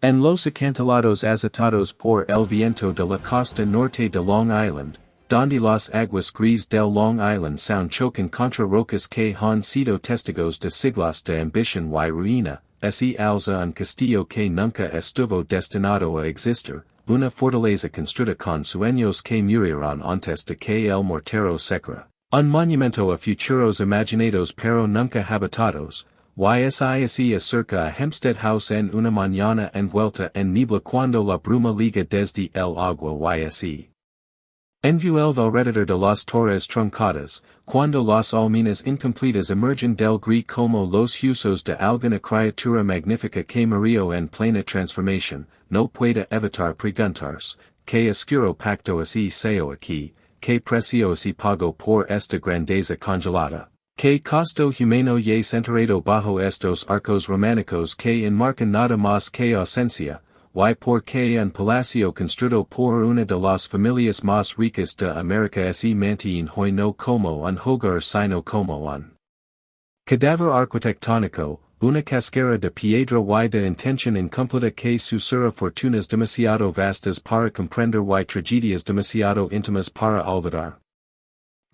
En los acantilados azotados por el viento de la costa norte de Long Island, donde las aguas gris del Long Island Sound chocan contra rocas que han sido testigos de siglos de ambición y ruina, se alza un castillo que nunca estuvo destinado a existir, una fortaleza construida con sueños que murieron antes de que el mortero secra, un monumento a futuros imaginados pero nunca habitados. YSISE acerca a Hempstead House en una mañana envuelta en niebla cuando la bruma liga desde el agua YSE. Enview el alrededor de las torres truncadas, cuando las almenas incompletas emergen del gris como los huesos de alguna criatura magnífica que murió en plena transformación, no puede evitar preguntarse, ¿qué oscuro pacto así seo aquí, qué precio así pagó por esta grandeza congelada? Que costo humano y centrado bajo estos arcos románicos que enmarcan nada más que ausencia, y por que un palacio construido por una de las familias más ricas de América se mantiene hoy no como un hogar sino como un cadáver arquitectónico, una casquera de piedra y de intención incompleta que susura fortunas demasiado vastas para comprender y tragedias demasiado íntimas para olvidar.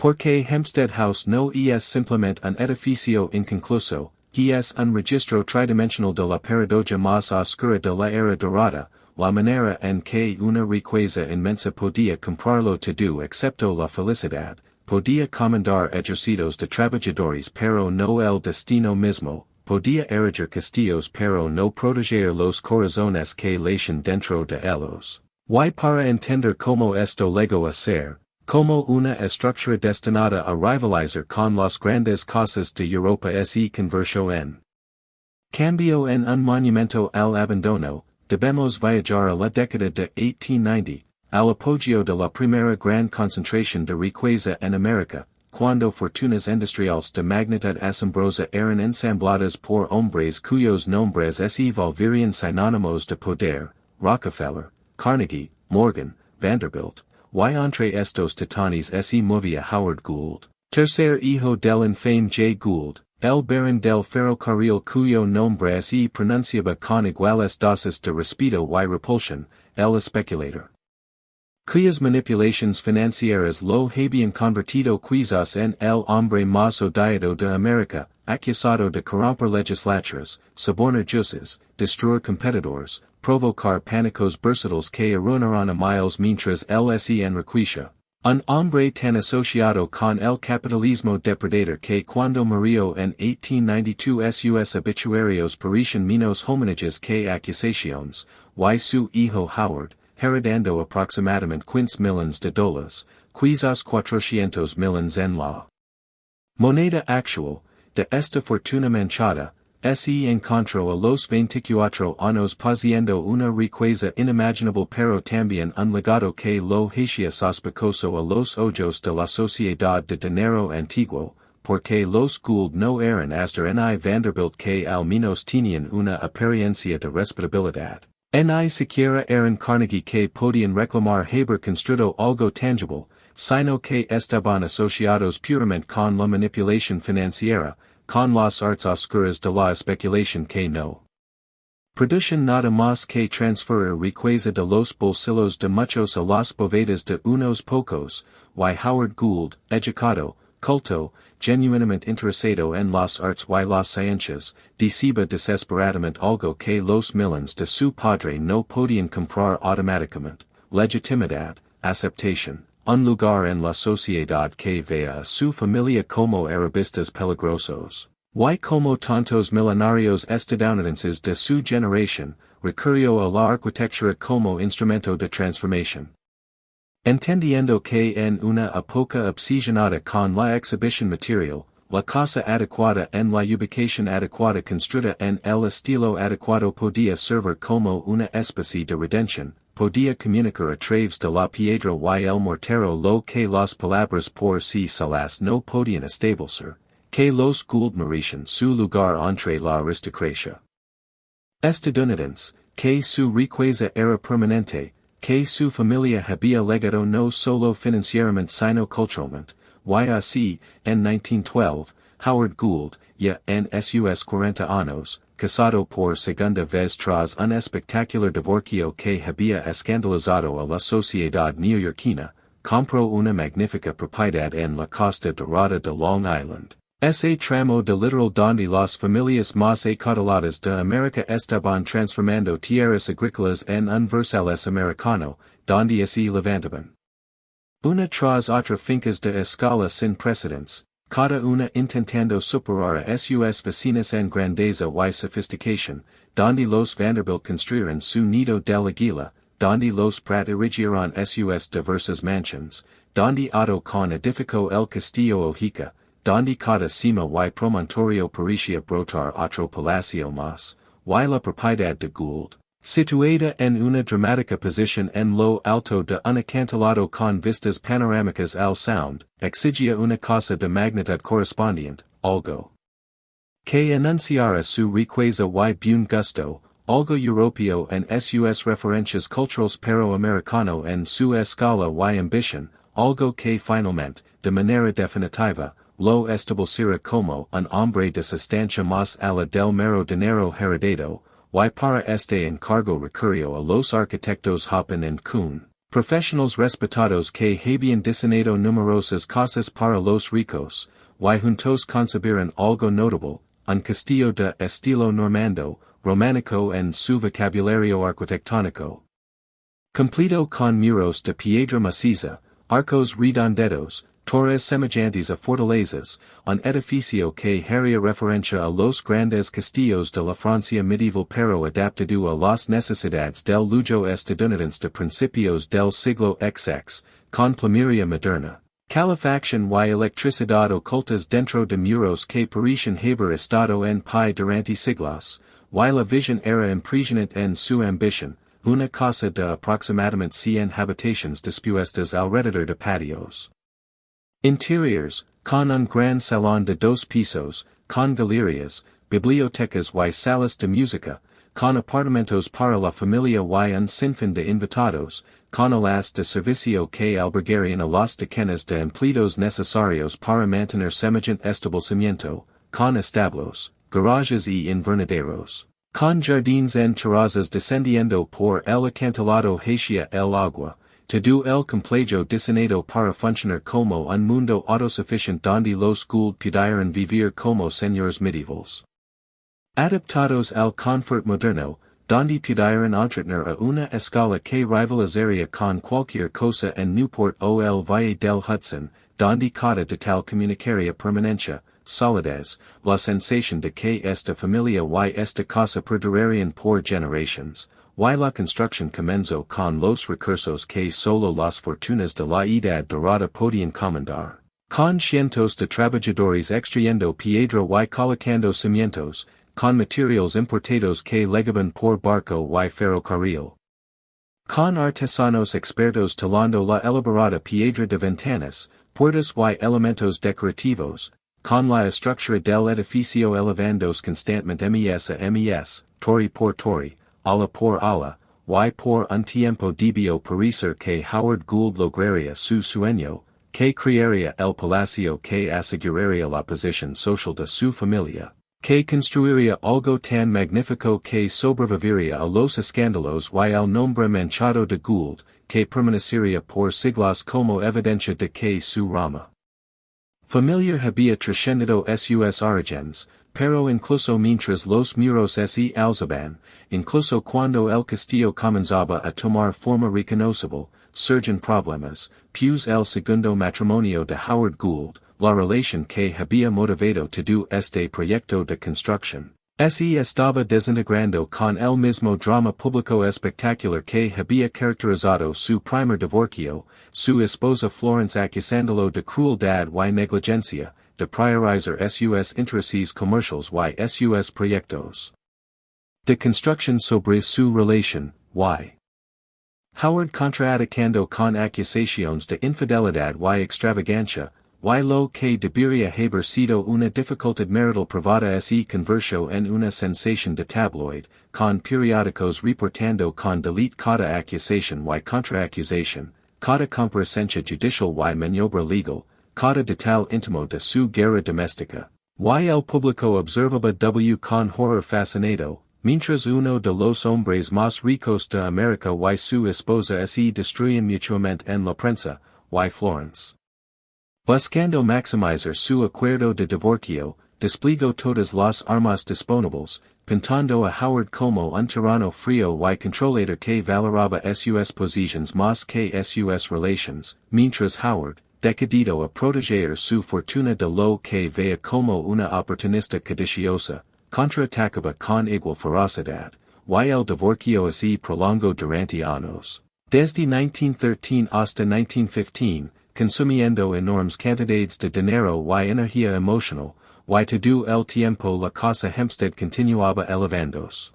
Porque Hempstead House no es simplemente un edificio inconcluso, es un registro tridimensional de la paradoja más oscura de la era dorada, la manera en que una riqueza inmensa podía comprarlo todo excepto la felicidad, podía comandar ejércitos de trabajadores pero no el destino mismo, podía erigir castillos pero no proteger los corazones que latian dentro de ellos. Y para entender cómo esto llegó a ser, como una estructura destinada a rivalizar con las grandes cosas de Europa se convirtió en cambio en un monumento al abandono, debemos viajar a la década de 1890, al apogeo de la primera gran concentración de riqueza en América, cuando fortunas industriales de magnitud asombrosa eran ensambladas por hombres cuyos nombres se volverían sinónimos de poder, Rockefeller, Carnegie, Morgan, Vanderbilt. Y entre estos titanes se movía Howard Gould, tercer hijo del infame J. Gould, el barón del ferrocarril cuyo nombre se pronunciaba con iguales dosis de respeto y repulsión, el especulator. Cuyas manipulaciones financieras lo habían convertido quizás en el hombre más odiado de América, acusado de corromper legislatures, sobornar jueces, destruir competidores, provocar pánicos versatiles que arruinaron a miles mientras él se enriquecía. Un hombre tan asociado con el capitalismo depredador que cuando murió en 1892 sus obituarios parecían menos homenajes que acusaciones, y su hijo Howard, heredando aproximadamente $15 million, quizás $400 million en la moneda actual, de esta fortuna manchada, se encontró a los 24 años poseyendo una riqueza inimaginable pero también un legado que lo hacía sospechoso a los ojos de la sociedad de dinero antiguo, porque los Gould no eran Astor ni Vanderbilt que al menos tenían una apariencia de respetabilidad. Ni siquiera eran Carnegie que podían reclamar haber construido algo tangible, sino que estaban asociados puramente con la manipulación financiera, con las artes oscuras de la especulación que no producen nada más que transferir riqueza de los bolsillos de muchos a las bóvedas de unos pocos, y Howard Gould, educado, culto, genuinamente interesado en las artes y las ciencias, deseaba desesperadamente algo que los millions de su padre no podían comprar automáticamente, legitimidad, aceptación, un lugar en la sociedad que vea a su familia como arabistas peligrosos. Y como tantos millonarios estadounidenses de su generación, recurrió a la arquitectura como instrumento de transformación. Entendiendo que en una época obsesionada con la exhibición material, la casa adecuada en la ubicación adecuada construida en el estilo adecuado podía servir como una especie de redención, podía comunicar a través de la piedra y el mortero lo que las palabras por sí solas no podían establecer, que los Gould merecían su lugar entre la aristocracia estadounidense, que su riqueza era permanente, que su familia había legado no solo financieramente sino culturalmente, y así, en 1912, Howard Gould, ya en sus 40 años, casado por segunda vez tras un espectacular divorcio que había escandalizado a la sociedad neoyorquina, compró una magnífica propiedad en la costa dorada de Long Island. Ese tramo de litoral donde las familias más acantiladas de América estaban transformando tierras agrícolas en un versales americano, donde se levantaban una tras otra fincas de escala sin precedentes, cada una intentando superar a sus vecinas en grandeza y sofisticación, donde los Vanderbilt construyeron su nido del águila, donde los Pratt erigieron sus diversas mansions, donde Otto con edificó el Castillo Ojica, donde cada cima y promontorio parecía brotar otro palacio más, y la propiedad de Gould, situada en una dramática posición en lo alto de un acantilado con vistas panorámicas al sound, exigia una casa de magnitud correspondiente, algo que anunciara su riqueza y buen gusto, algo europeo en sus referencias culturales pero americano en su escala y ambición, algo que finalmente, de manera definitiva, lo estableciera como un hombre de sustancia más ala del mero dinero heredado, y para este encargo recurrió a los arquitectos Hoppen and Kuhn, profesionales respetados que habían diseñado numerosas casas para los ricos, y juntos concibieron algo notable, un castillo de estilo normando, románico en su vocabulario arquitectónico. Completo con muros de piedra maciza, arcos redondeados, torres semejantes a fortalezas, un edificio que haría referencia a los grandes castillos de la Francia medieval pero adaptado a las necesidades del lujo estadounidense de principios del siglo XX, con plumería moderna, calefacción y electricidad ocultas dentro de muros que parecen haber estado en pie durante siglos, y la visión era impresionante en su ambición, una casa de aproximadamente 100 habitaciones dispuestas alrededor de patios interiors, con un gran salón de 2 pisos, con galerías, bibliotecas y salas de música, con apartamentos para la familia y un sinfín de invitados, con alas de servicio que albergarían a las decenas de empleados necesarios para mantener semejante establecimiento, con establos, garajes y invernaderos, con jardines en terrazas descendiendo por el acantilado hacia el agua. Todo el complejo diseñado para funcionar como un mundo autosuficiente donde los Gould pudieran vivir como señores medievales. Adaptados al confort moderno, donde pudieran entretener a una escala que rivalizaría con cualquier cosa en Newport o el Valle del Hudson, donde cada detalle comunicaría permanencia, solidez, la sensación de que esta familia y esta casa perdurarían por generaciones. Y la construcción comenzó con los recursos que solo las fortunas de la Edad Dorada podían comandar, con cientos de trabajadores extrayendo piedra y colocando cimientos, con materiales importados que llegaban por barco y ferrocarril, con artesanos expertos talando la elaborada piedra de ventanas, puertas y elementos decorativos, con la estructura del edificio elevándose constantemente ms a ms, torre por torre, ala por ala, y por un tiempo debió parecer que Howard Gould lograría su sueño, que crearía el palacio que aseguraría la posición social de su familia, que construiría algo tan magnífico que sobreviviría a los escándalos y al nombre manchado de Gould, que permanecería por siglos como evidencia de que su rama Familia había trascendido sus orígenes, pero incluso mientras los muros se alzaban, incluso cuando el castillo comenzaba a tomar forma reconocible, surgen problemas, pues el segundo matrimonio de Howard Gould, la relación que había motivado todo este proyecto de construcción, se estaba desintegrando con el mismo drama público espectacular que había caracterizado su primer divorcio, su esposa Florence acusándolo de crueldad y negligencia, de priorizar sus intereses comerciales y sus proyectos de construcción sobre su relación, y Howard contraatacando con acusaciones de infidelidad y extravagancia, y lo que debería haber sido una dificultad marital privada se convirtió en una sensación de tabloid, con periódicos reportando con delete cada acusación y contraacusación, cada comparecencia judicial y maniobra legal, cada detalle íntimo de su guerra doméstica, Y el público observaba w con horror fascinado, mientras uno de los hombres más ricos de América y su esposa se destruyen mutuamente en la prensa, y Florence. Buscando maximizar su acuerdo de divorcio, desplegó todas las armas disponibles, pintando a Howard como un tirano frío y controlador que valoraba sus posiciones más que sus relations, mientras Howard, decidido a proteger su fortuna de lo que veía como una oportunista codiciosa, contraatacaba con igual ferocidad, y el divorcio se prolongó durante años. Desde 1913 hasta 1915, consumiendo enormes cantidades de dinero y energía emocional, y todo el tiempo la casa Hempstead continuaba elevándose.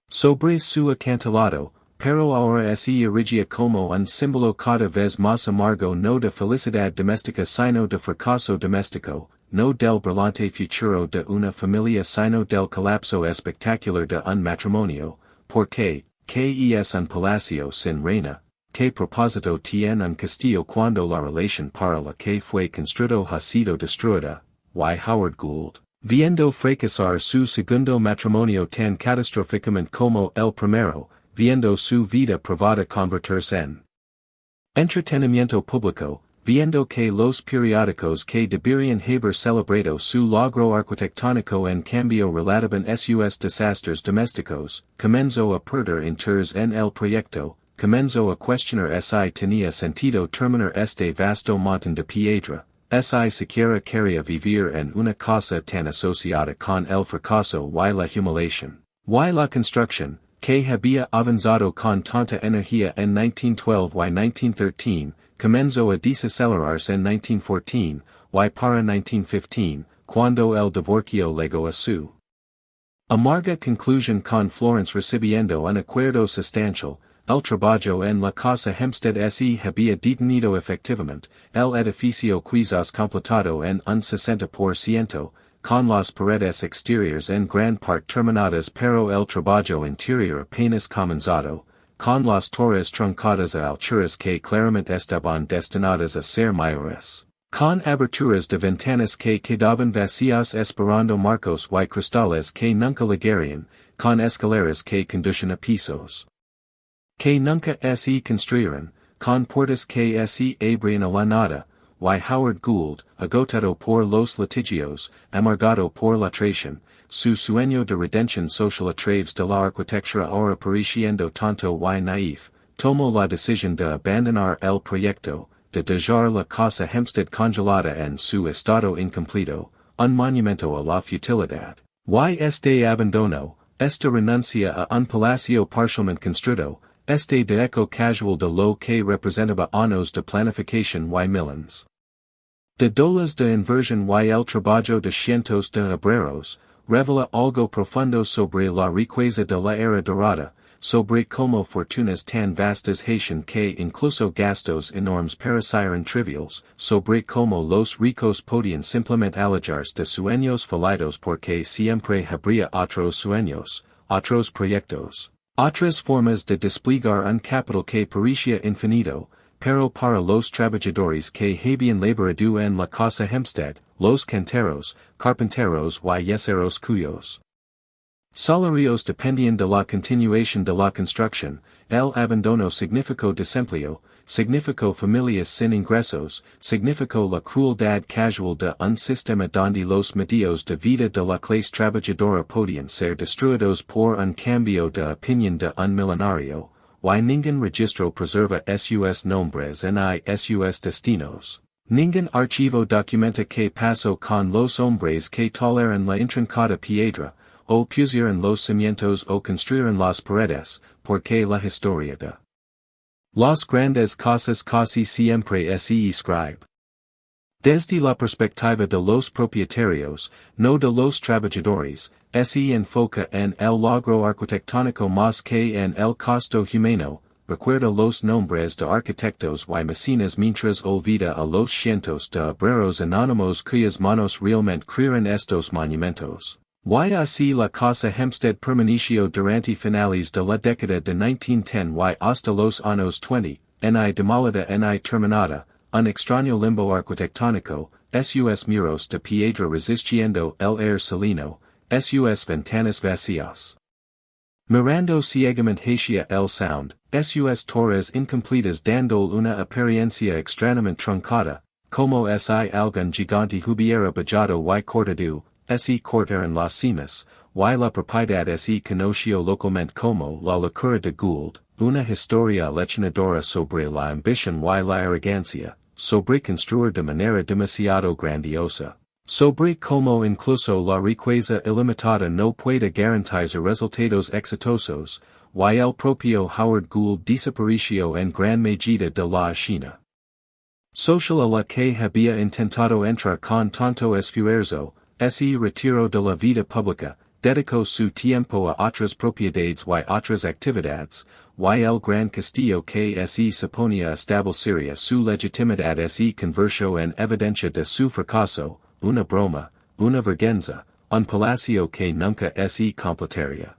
Sobre su acantilado, pero ahora se erigia como un símbolo cada vez más amargo no de felicidad doméstica sino de fracaso doméstico, no del brillante futuro de una familia sino del colapsó espectacular de un matrimonio, porque, que es un palacio sin reina, que propósito tiene un castillo cuando la relación para la que fue construido ha sido destruida, y Howard Gould, viendo fracasar su segundo matrimonio tan catastróficamente como el primero, viendo su vida privada convertirse en entretenimiento público, viendo que los periódicos que deberían haber celebrado su logro arquitectónico en cambio relataban sus desastres domésticos, comenzó a perder interés en el proyecto, comenzó a cuestionar si tenía sentido terminar este vasto montón de piedra, si siquiera quería vivir en una casa tan asociada con el fracaso y la humiliación, y la construcción, que había avanzado con tanta energía en 1912 y 1913, comenzó a desacelerarse en 1914, y para 1915, cuando el divorcio llegó a su amarga conclusión con Florence recibiendo un acuerdo sustancial, el trabajo en la casa Hempstead se había detenido efectivamente, el edificio quizás completado en un 60%, con las paredes exteriores en gran parte terminadas pero el trabajo interior apenas comenzado, con las torres truncadas a alturas que claramente estaban destinadas a ser mayores, con aberturas de ventanas que quedaban vacías esperando marcos y cristales que nunca llegarían, con escaleras que conducen a pisos que nunca se construyeron, con puertas que se abrían a la nada, y Howard Gould, agotado por los litigios, amargado por la traición, su sueño de redención social a través de la arquitectura ahora pareciendo tonto y naif, tomó la decisión de abandonar el proyecto, de dejar la casa Hempstead congelada en su estado incompleto, un monumento a la futilidad. Y este abandono, esta renuncia a un palacio parcialmente construido, este de eco casual de lo que representaba años de planificación y millones de dólares de inversión y el trabajo de cientos de obreros, revela algo profundo sobre la riqueza de la era dorada, sobre cómo fortunas tan vastas hacían que incluso gastos enormes parecieran triviales, sobre cómo los ricos podían simplemente alejarse de sueños fallidos porque siempre habría otros sueños, otros proyectos. Otras formas de desplegar un capital que parecía infinito, pero para los trabajadores que habían laborado en la casa Hempstead, los canteros, carpinteros y yeseros cuyos salarios dependían de la continuación de la construcción, el abandono significó desempleo, significó familias sin ingresos, significó la crueldad casual de un sistema donde los medios de vida de la clase trabajadora podían ser destruidos por un cambio de opinión de un millonario, y ningún registro preserva sus nombres ni sus destinos. Ningún archivo documenta qué pasó con los hombres que toleraron la intrincada piedra, o pusieron los cimientos o construyeron las paredes, porque la historia de las grandes cosas casi siempre se escribe desde la perspectiva de los propietarios, no de los trabajadores, se enfoca en el logro arquitectónico más que en el costo humano, recuerda los nombres de arquitectos y mecenas mientras olvida a los cientos de obreros anónimos cuyas manos realmente crearon estos monumentos. Y así la casa Hempstead permaneció durante finales de la década de 1910 y hasta los años 20, ni demolida ni terminada, un extraño limbo arquitectónico, sus muros de piedra resistiendo el aire salino, sus ventanas vacías. Mirando ciegamente hacia el sound, sus torres incompletas dando una apariencia extrañamente truncada, como si algún gigante hubiera bajado y cortado, se cortaron las cimas, y la propiedad se conoció localmente como la locura de Gould, una historia aleccionadora sobre la ambición y la arrogancia, sobre construir de manera demasiado grandiosa, sobre cómo incluso la riqueza ilimitada no puede garantizar resultados exitosos, y el propio Howard Gould desapareció en gran medida de la escena social a la que había intentado entrar con tanto esfuerzo, se retiró de la vida pública, dedicó su tiempo a otras propiedades y otras actividades, y el gran Castillo que se suponía establecería su legitimidad se convirtió en evidencia de su fracaso, una broma, una vergüenza, un palacio que nunca se completaría.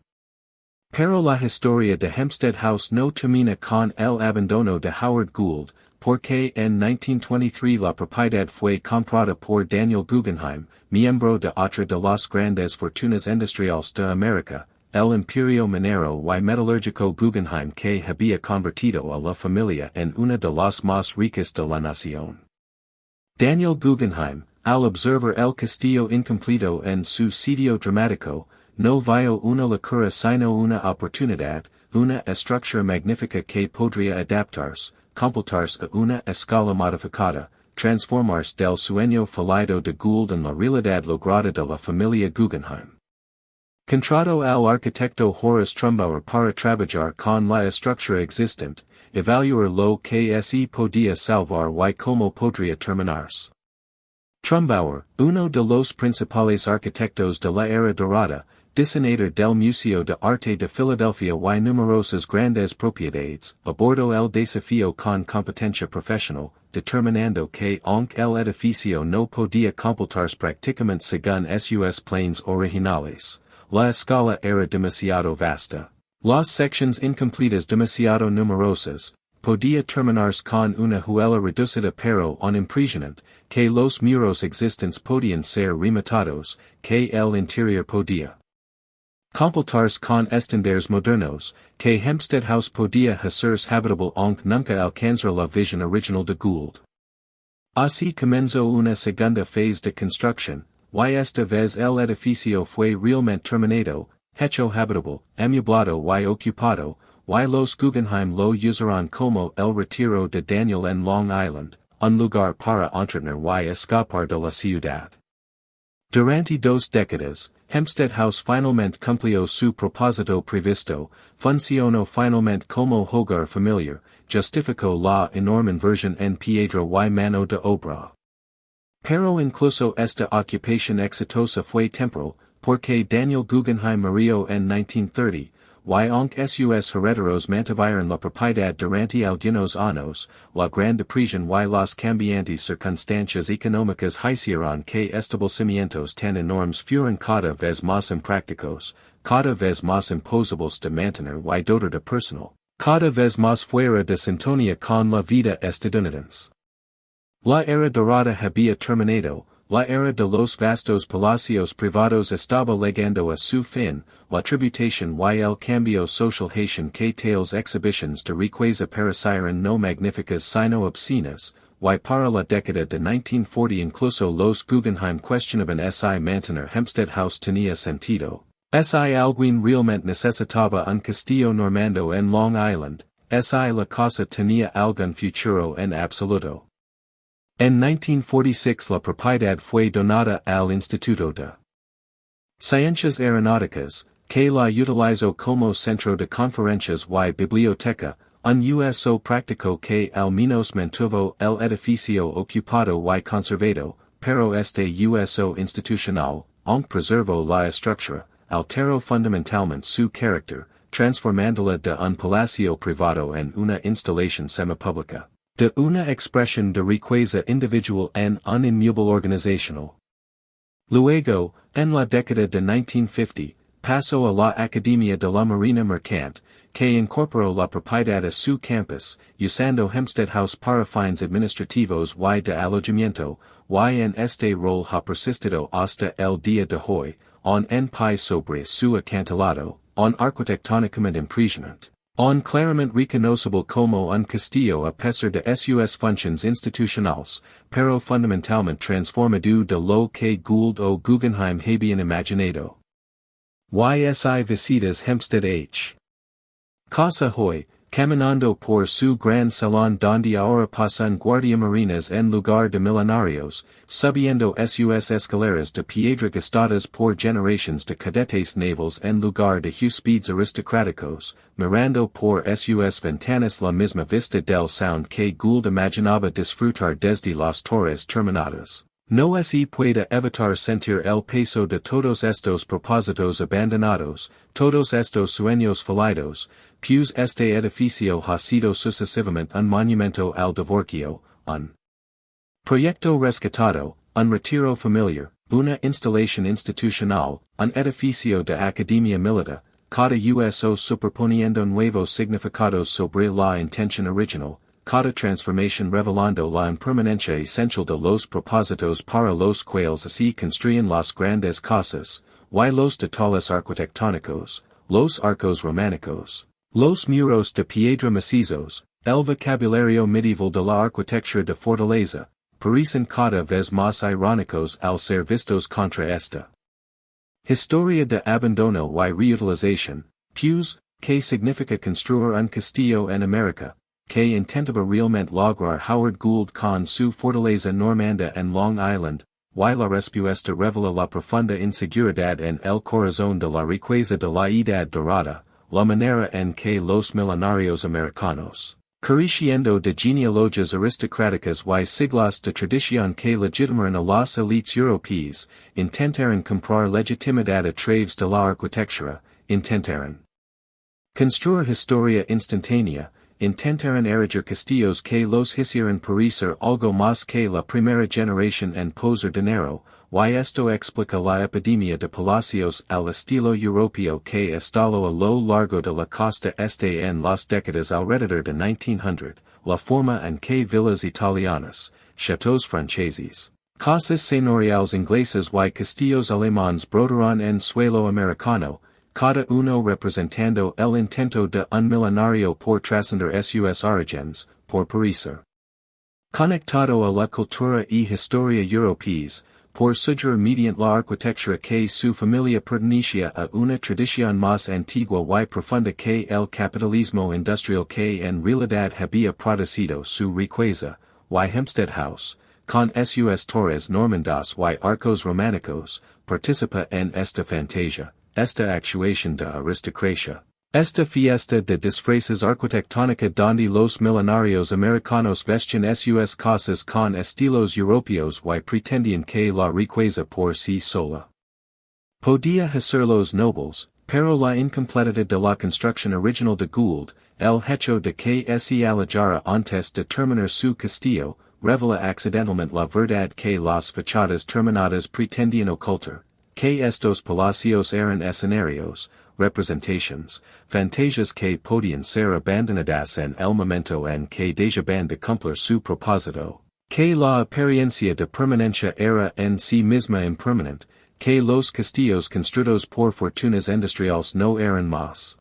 Pero la historia de Hempstead House no termina con el abandono de Howard Gould, porque en 1923 la propiedad fue comprada por Daniel Guggenheim, miembro de otra de las grandes fortunas industriales de América, el imperio minero y metalúrgico Guggenheim que había convertido a la familia en una de las más ricas de la nación. Daniel Guggenheim, al observar el castillo incompleto en su sitio dramático, no vio una locura sino una oportunidad, una estructura magnífica que podría adaptarse, completarse a una escala modificada, transformarse del sueño fallido de Gould en la realidad lograda de la familia Guggenheim. Contrató al arquitecto Horace Trumbauer para trabajar con la estructura existente, evaluar lo que se podía salvar y cómo podría terminarse. Trumbauer, uno de los principales arquitectos de la Edad Dorada, diseñador del Museo de Arte de Filadelfia y numerosas grandes propiedades, abordó el desafío con competencia profesional, determinando que aunque el edificio no podía completarse prácticamente según sus planes originales, la escala era demasiado vasta, las secciones incompletas demasiado numerosas, podía terminarse con una huella reducida pero un impresionante, que los muros existentes podían ser rematados, que el interior podía completarse con estándares modernos, que Hempstead House podía hacerse habitable aunque nunca alcanzara la visión original de Gould. Así comenzó una segunda fase de construcción, y esta vez el edificio fue realmente terminado, hecho habitable, amueblado y ocupado, y los Guggenheim lo usaron como el retiro de Daniel en Long Island, un lugar para entretener y escapar de la ciudad. Durante 2 décadas, Hempstead House finalmente cumplió su propósito previsto, funcionó finalmente como hogar familiar, justificó la enorme inversión en piedra y mano de obra. Pero incluso esta ocupación exitosa fue temporal, porque Daniel Guggenheim murió en 1930, y aunque sus herederos mantuvieron la propiedad durante algunos años, la Gran Depresión y las cambiantes circunstancias económicas hicieron que establecimientos tan enormes fueran cada vez más imprácticos, cada vez más imposibles de mantener y dotar de personal, cada vez más fuera de sintonía con la vida estadounidense. La era dorada había terminado, la era de los vastos palacios privados estaba llegando a su fin, la tributación y el cambio social hacían que tales exhibiciones de riqueza parecieran no magníficas sino obscenas, y para la década de 1940 incluso los Guggenheim cuestionaban si mantener Hempstead House tenía sentido, si alguien realmente necesitaba un castillo normando en Long Island, si la casa tenía algún futuro en absoluto. En 1946 la propiedad fue donada al Instituto de Ciencias Aeronáuticas, que la utilizó como centro de conferencias y biblioteca, un uso práctico que al menos mantuvo el edificio ocupado y conservado, pero este uso institucional, aunque preservó la estructura, alteró fundamentalmente su carácter, transformándola de un palacio privado en una instalación semipública, de una expresión de riqueza individual en un inmueble organizacional. Luego, en la década de 1950, paso a la Academia de la Marina Mercante, que incorporó la propiedad a su campus, usando Hempstead House para fines administrativos y de alojamiento, y en este rol ha persistido hasta el día de hoy, en pie sobre su acantilado, arquitectónicamente impresionante, claramente reconocible como un castillo a pesar de sus funciones institucionales, pero fundamentalmente transformado de lo que Gould o Guggenheim habían imaginado. Y.S.I. visitas Hempstead H. Casa hoy, caminando por su gran salón donde ahora pasan guardia marinas en lugar de millonarios, subiendo sus escaleras de piedra gastadas por generaciones de cadetes navales en lugar de húspides aristocráticos, mirando por sus ventanas la misma vista del sound que Gould imaginaba disfrutar desde las torres terminadas. No se puede evitar sentir el peso de todos estos propósitos abandonados, todos estos sueños fallidos, pues este edificio ha sido sucesivamente un monumento al divorcio, un proyecto rescatado, un retiro familiar, una instalación institucional, un edificio de academia militar, cada uso superponiendo nuevos significados sobre la intención original, cada transformación revelando la impermanencia esencial de los propósitos para los cuales se construyen las grandes casas, y los detalles arquitectónicos, los arcos románicos, los muros de piedra macizos, el vocabulario medieval de la arquitectura de fortaleza, parecen cada vez más irónicos al ser vistos contra esta historia de abandono y reutilización, pues, ¿qué significa construir un castillo en América? Que intentaba realmente lograr Howard Gould con su fortaleza normanda en Long Island, y la respuesta revela la profunda inseguridad en el corazón de la riqueza de la Edad Dorada, la manera en que los millonarios americanos, careciendo de genealogías aristocráticas y siglos de tradición que legitimaran a las élites europeas, intentaron comprar legitimidad a través de la arquitectura, intentaron construir historia instantánea, intentaron erigir castillos que los hicieran parecer algo más que la primera generación en poser dinero, y esto explica la epidemia de palacios al estilo europeo que estalló a lo largo de la costa este en las décadas alrededor de 1900, la forma en que villas italianas, chateaux franceses, casas señoriales inglesas y castillos alemanes brotaron en suelo americano, cada uno representando el intento de un millonario por trascender sus orígenes, por parecer conectado a la cultura y historia europeas, por sugerir mediante la arquitectura que su familia pertenecía a una tradición más antigua y profunda que el capitalismo industrial que en realidad había producido su riqueza, y Hempstead House, con sus torres normandas y arcos románicos, participa en esta fantasia. Esta actuación de aristocracia. Esta fiesta de disfraces arquitectónica donde los millonarios americanos vestían sus casas con estilos europeos y pretendían que la riqueza por sí sola podía hacerlos nobles, pero la incompletidad de la construcción original de Gould, el hecho de que se alejara antes de terminar su castillo, revela accidentalmente la verdad que las fachadas terminadas pretendían ocultar. Que estos palacios eran escenarios, representations, fantasias que podían ser abandonadas en el momento en que dejaban de cumplir su propósito, que la apariencia de permanencia era en sí misma impermanente, que los castillos construidos por fortunas industriales no eran más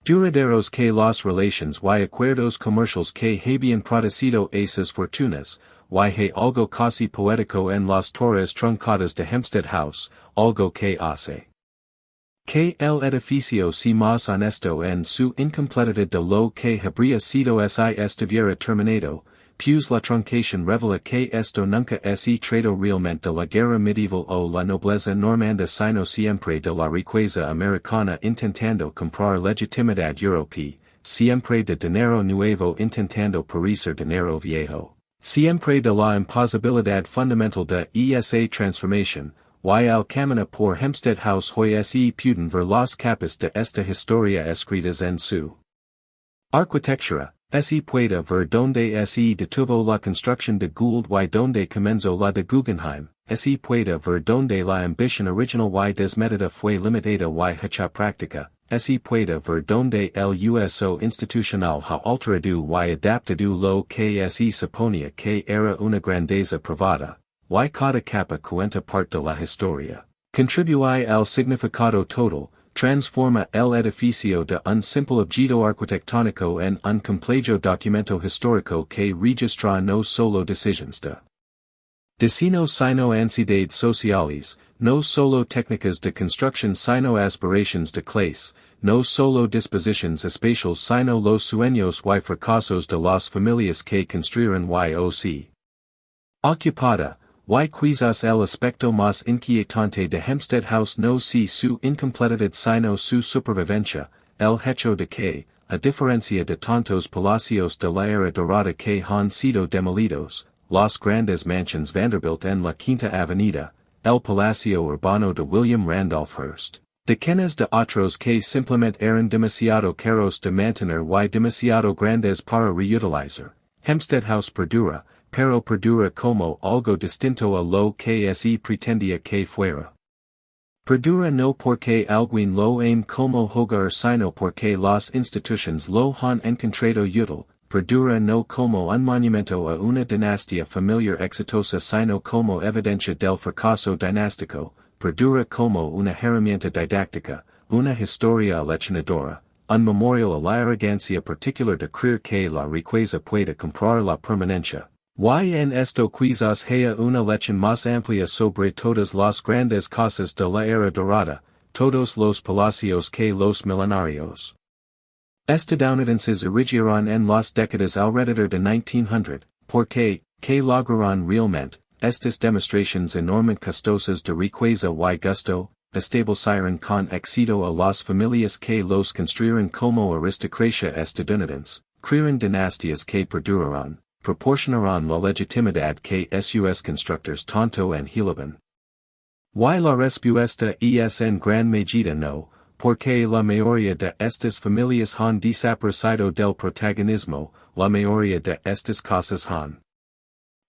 duraderos que las relaciones y acuerdos comerciales que habían producido esas fortunas, y algo casi poético en las torres truncadas de Hempstead House, algo que hace que el edificio sea más honesto en su incompletidad de lo que habría sido si estuviera terminado, pues la truncación revela que esto nunca se trató realmente de la guerra medieval o la nobleza normanda sino siempre de la riqueza americana intentando comprar legitimidad europea, siempre de dinero nuevo intentando parecer dinero viejo. Siempre de la imposibilidad fundamental de esa transformación, y al camino por Hempstead House hoy se pueden ver las capas de esta historia escritas en su arquitectura, Se puede ver donde se detuvo la construcción de Gould y donde comenzó la de Guggenheim, se puede ver donde la ambición original y desmedida fue limitada y hecha práctica, se puede ver donde el uso institucional ha alterado y adaptado lo que se suponía que era una grandeza privada, y cada capa cuenta parte de la historia, contribuye al significado total, transforma el edificio de un simple objeto arquitectónico en un complejo documento histórico que registra no solo decisiones de destino sino ansiedades sociales, no solo técnicas de construcción sino aspiraciones de clase, no solo disposiciones espaciales sino los sueños y fracasos de las familias que construyeron y ocupada. Y quizás el aspecto más inquietante de Hempstead House no si su incompletidad sino su supervivencia, el hecho de que, a diferencia de tantos palacios de la era dorada que han sido demolidos, las grandes mansions Vanderbilt en la Quinta Avenida, el palacio urbano de William Randolph Hearst, decenas de otros que simplemente eran demasiado caros de mantener y demasiado grandes para reutilizar, Hempstead House perdura, pero perdura como algo distinto a lo que se pretendía que fuera. Perdura no porque alguien lo ame como hogar sino porque las instituciones lo han encontrado útil, perdura no como un monumento a una dinastía familiar exitosa sino como evidencia del fracaso dinástico, perdura como una herramienta didáctica, una historia aleccionadora, un memorial a la arrogancia particular de creer que la riqueza puede comprar la permanencia. Y en esto quizás haya una lección más amplia sobre todas las grandes casas de la era dorada, todos los palacios que los millonarios estadounidenses erigieron en las décadas alrededor de 1900, porque, que lograron realmente, estas demostraciones enormemente costosas de riqueza y gusto, establecieron con éxito a las familias que los construyeron como aristocracia estadounidense, crearon dinastías que perdurarán. Proporcionarán la legitimidad que sus constructores tanto anhelaban. Y la respuesta es en gran medida no, porque la mayoría de estas familias han desaparecido del protagonismo, la mayoría de estas casas han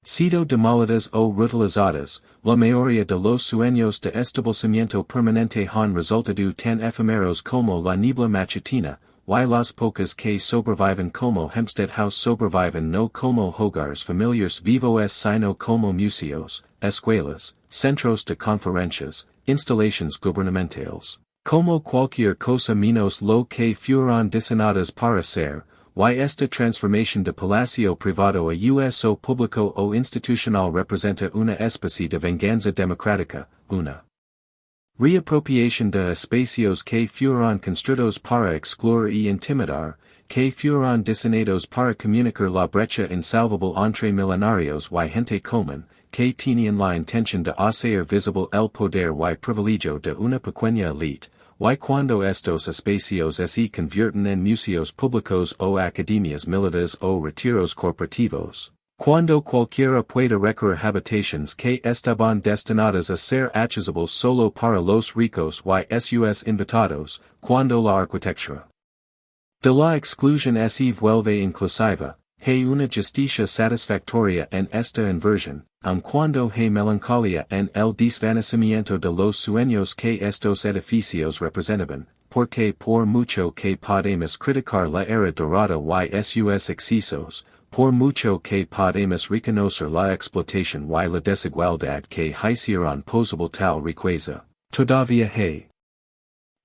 sido demolidas o reutilizadas, la mayoría de los sueños de establecimiento permanente han resultado tan efímeros como la niebla matutina, y las pocas que sobreviven como Hempstead House sobreviven no como hogares familiares vivos sino como museos, escuelas, centros de conferencias, instalaciones gubernamentales, como cualquier cosa menos lo que fueron diseñadas para ser, y esta transformación de palacio privado a uso público o institucional representa una especie de venganza democrática, una reapropiación de espacios que fueron construidos para excluir y intimidar, que fueron diseñados para comunicar la brecha insalvable entre millonarios y gente común, que tenían la intención de hacer visible el poder y privilegio de una pequeña elite, y cuando estos espacios se convierten en museos públicos o academias militares o retiros corporativos. Cuando cualquiera puede recurrir habitaciones que estaban destinadas a ser accesibles solo para los ricos y sus invitados, cuando la arquitectura de la exclusión se vuelve inclusiva, hay una justicia satisfactoria en esta inversión, aun cuando hay melancolía en el desvanecimiento de los sueños que estos edificios representaban, porque por mucho que podemos criticar la era dorada y sus excesos, por mucho que podemos reconocer la explotación y la desigualdad que hicieron posible tal riqueza, todavía hay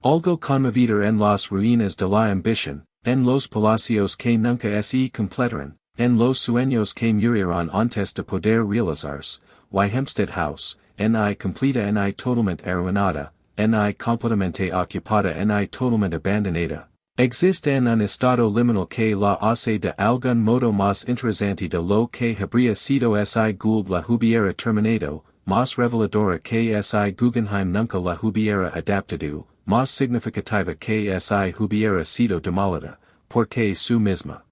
algo conmovedor en las ruinas de la ambición, en los palacios que nunca se completaron, en los sueños que murieron antes de poder realizarse, y Hempstead House, en completa en totalmente arruinada, en completamente ocupada en totalmente abandonada. Existe en un estado liminal que la hace de algún modo más interesante de lo que habría sido si Gould la hubiera terminado, más reveladora que si Guggenheim nunca la hubiera adaptado, más significativa que si hubiera sido demolida, porque su misma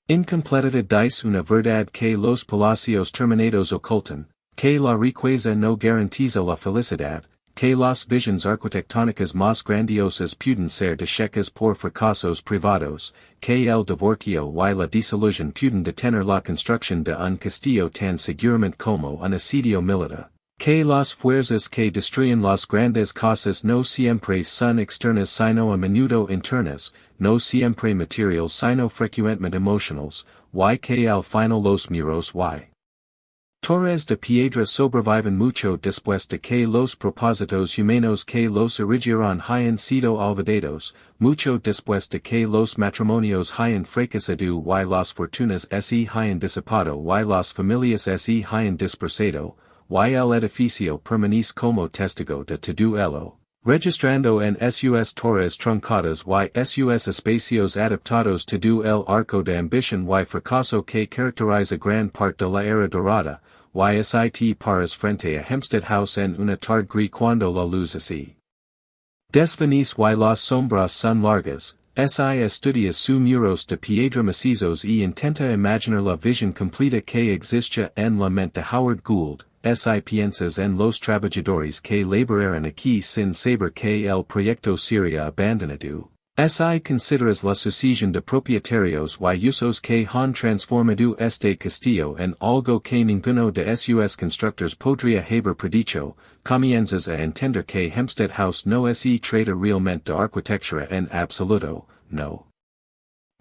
incompletidad dice una verdad que los palacios terminados ocultan, que la riqueza no garantiza la felicidad, que las visiones arquitectónicas más grandiosas pueden ser desechas por fracasos privados, que el divorcio y la disolución pueden detener la construcción de un castillo tan seguramente como un asedio militar. Que las fuerzas que destruyen las grandes cosas no siempre son externas sino a menudo internas, no siempre materiales sino frecuentemente emocionales, y que al final los muros y torres de piedra sobreviven mucho después de que los propósitos humanos que los erigieron hayan sido olvidados, mucho después de que los matrimonios hayan fracasado y las fortunas se hayan disipado y las familias se hayan dispersado, y el edificio permanece como testigo de todo ello, registrando en sus torres truncadas y sus espacios adaptados todo el arco de ambición y fracaso que caracteriza gran parte de la era dorada, y sit paras frente a Hempstead House en una tarde gris cuando la luz así desvanece y las sombras son largas. Si estudias su muros de piedra macizos y intenta imaginar la visión completa que existe en la mente de Howard Gould, si piensas en los trabajadores que laboraron aquí sin saber que el proyecto sería abandonado, si consideras la sucesión de propietarios y usos que han transformado este castillo en algo que ninguno de sus constructores podría haber predicho, comienzas a entender que Hempstead House no trata realmente de arquitectura en absoluto, no.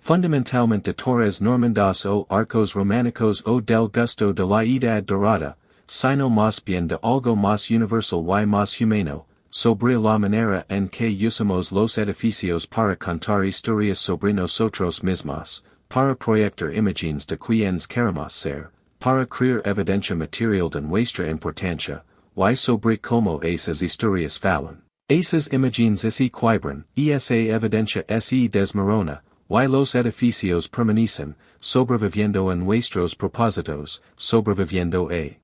Fundamentalmente torres normandas o arcos románicos o del gusto de la Edad Dorada, sino más bien de algo más universal y más humano, sobre la manera en que usamos los edificios para contar historias sobre nosotros mismos, para proyectar imágenes de quienes queremos ser, para crear evidencia material de nuestra importancia, y sobre cómo esas historias falan. Esas imágenes se quiebran, y esa evidencia se desmorona, y los edificios permanecen, sobreviviendo en nuestros propósitos, sobreviviendo a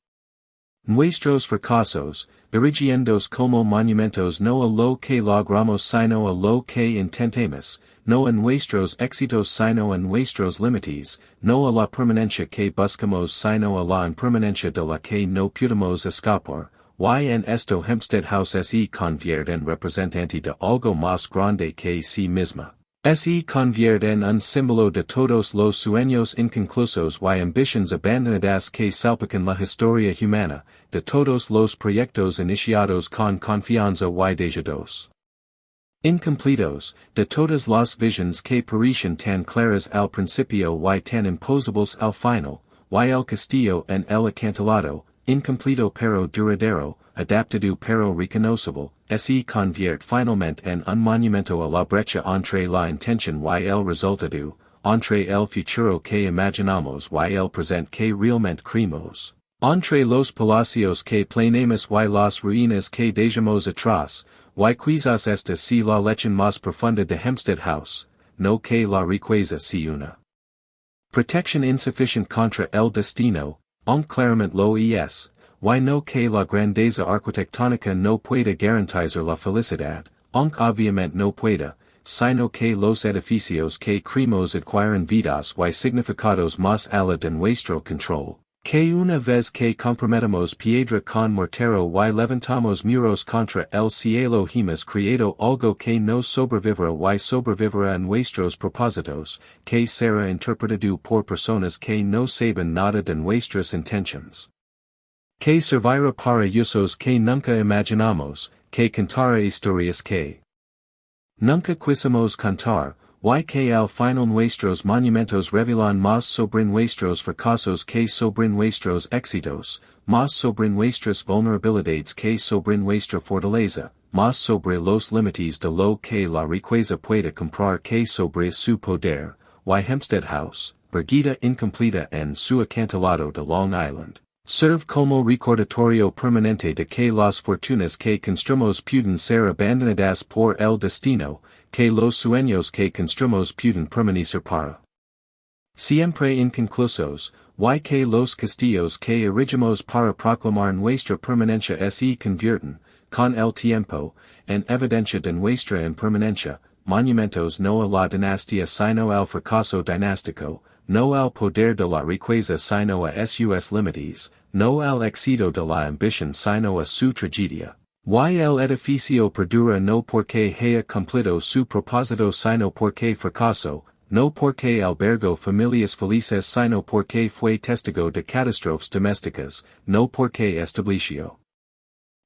nuestros fracasos, erigiéndose como monumentos no a lo que logramos sino a lo que intentemos, no a nuestros éxitos sino a nuestros límites, no a la permanencia que buscamos sino a la impermanencia de la que no pudimos escapar, y en esto Hempstead House se convierte en representante de algo más grande que sí misma. Se convierte en un símbolo de todos los sueños inconclusos y ambiciones abandonadas que salpican la historia humana, de todos los proyectos iniciados con confianza y deseados incompletos, de todas las visiones que parecen tan claras al principio y tan imposibles al final, y el castillo en el acantilado, incompleto pero duradero, adaptado pero reconocible, se convierte finalmente en un monumento a la brecha entre la intención y el resultado, entre el futuro que imaginamos y el presente que realmente creemos, entre los palacios que planeamos y las ruinas que dejamos atrás, y quizás esta sea la lección más profunda de Hempstead House, no que la riqueza sea una protección insuficiente contra el destino, aunque claramente lo es. Y no que la grandeza arquitectónica no pueda garantizar la felicidad, aunque obviamente no pueda, sino que los edificios que creemos adquieren vidas y significados más allá de nuestro control, que una vez que comprometemos piedra con mortero y levantamos muros contra el cielo hemos creado algo que no sobrevivirá y sobrevivirá en nuestros propósitos, que será interpretado por personas que no saben nada de nuestras intenciones. Que servirá para usos que nunca imaginamos, que cantará historias que nunca quisimos cantar, y que al final nuestros monumentos revelan más sobre nuestros fracasos que sobre nuestros éxitos, más sobre nuestras vulnerabilidades que sobre nuestra fortaleza, más sobre los límites de lo que la riqueza puede comprar que sobre su poder, y Hempstead House, erguida incompleta en su acantilado de Long Island, serve como recordatorio permanente de que las fortunas que construimos pueden ser abandonadas por el destino, que los sueños que construimos pueden permanecer para siempre inconclusos, y que los castillos que erigimos para proclamar nuestra permanencia se convierten, con el tiempo, en evidencia de nuestra impermanencia, monumentos no a la dinastía sino al fracaso dinástico, no al poder de la riqueza sino a sus límites, no al éxito de la ambición sino a su tragedia, Y el edificio perdura no porque haya cumplido su propósito sino porque fracaso, no porque albergó familias felices sino porque fue testigo de catástrofes domésticas, no porque estableció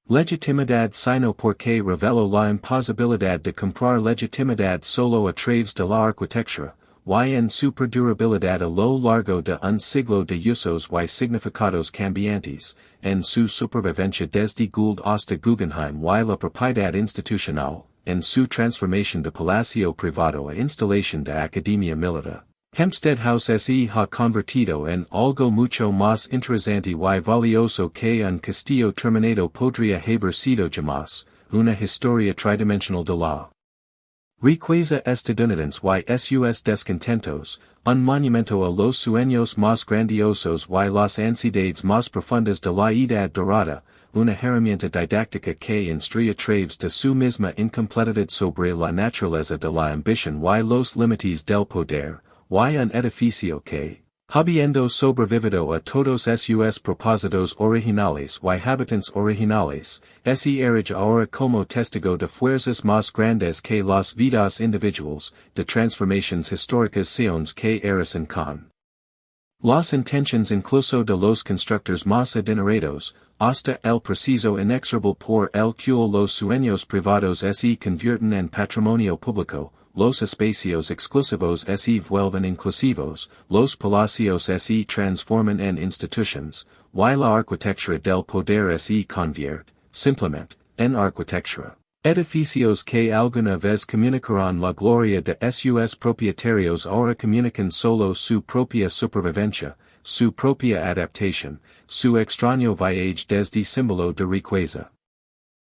legitimidad sino porque reveló la imposibilidad de comprar legitimidad solo a través de la arquitectura, y en su perdurabilidad a lo largo de un siglo de usos y significados cambiantes, en su supervivencia desde Gould hasta Guggenheim y la propiedad institucional, en su transformación de palacio privado a instalación de academia militar. Hempstead House se ha convertido en algo mucho más interesante y valioso que un castillo terminado podría haber sido jamás, una historia tridimensional de la Riqueza estadounidense y sus descontentos, un monumento a los sueños más grandiosos y las ansiedades más profundas de la Edad Dorada, una herramienta didáctica que instruye a través de su misma incompletidad sobre la naturaleza de la ambición y los límites del poder, y un edificio que, habiendo sobrevivido a todos sus propósitos originales y habitantes originales, se erige ahora como testigo de fuerzas más grandes que las vidas individuales, de transformaciones históricas siones que erecen con las intenciones incluso de los constructores más adinerados, hasta el preciso inexorable por el cual los sueños privados se convierten en patrimonio público, los espacios exclusivos se vuelven inclusivos, los palacios se transforman en instituciones, y la arquitectura del poder se convierte, simplemente, en arquitectura. Edificios que alguna vez comunicaron la gloria de sus propietarios ahora comunican solo su propia supervivencia, su propia adaptación, su extraño viaje desde símbolo de riqueza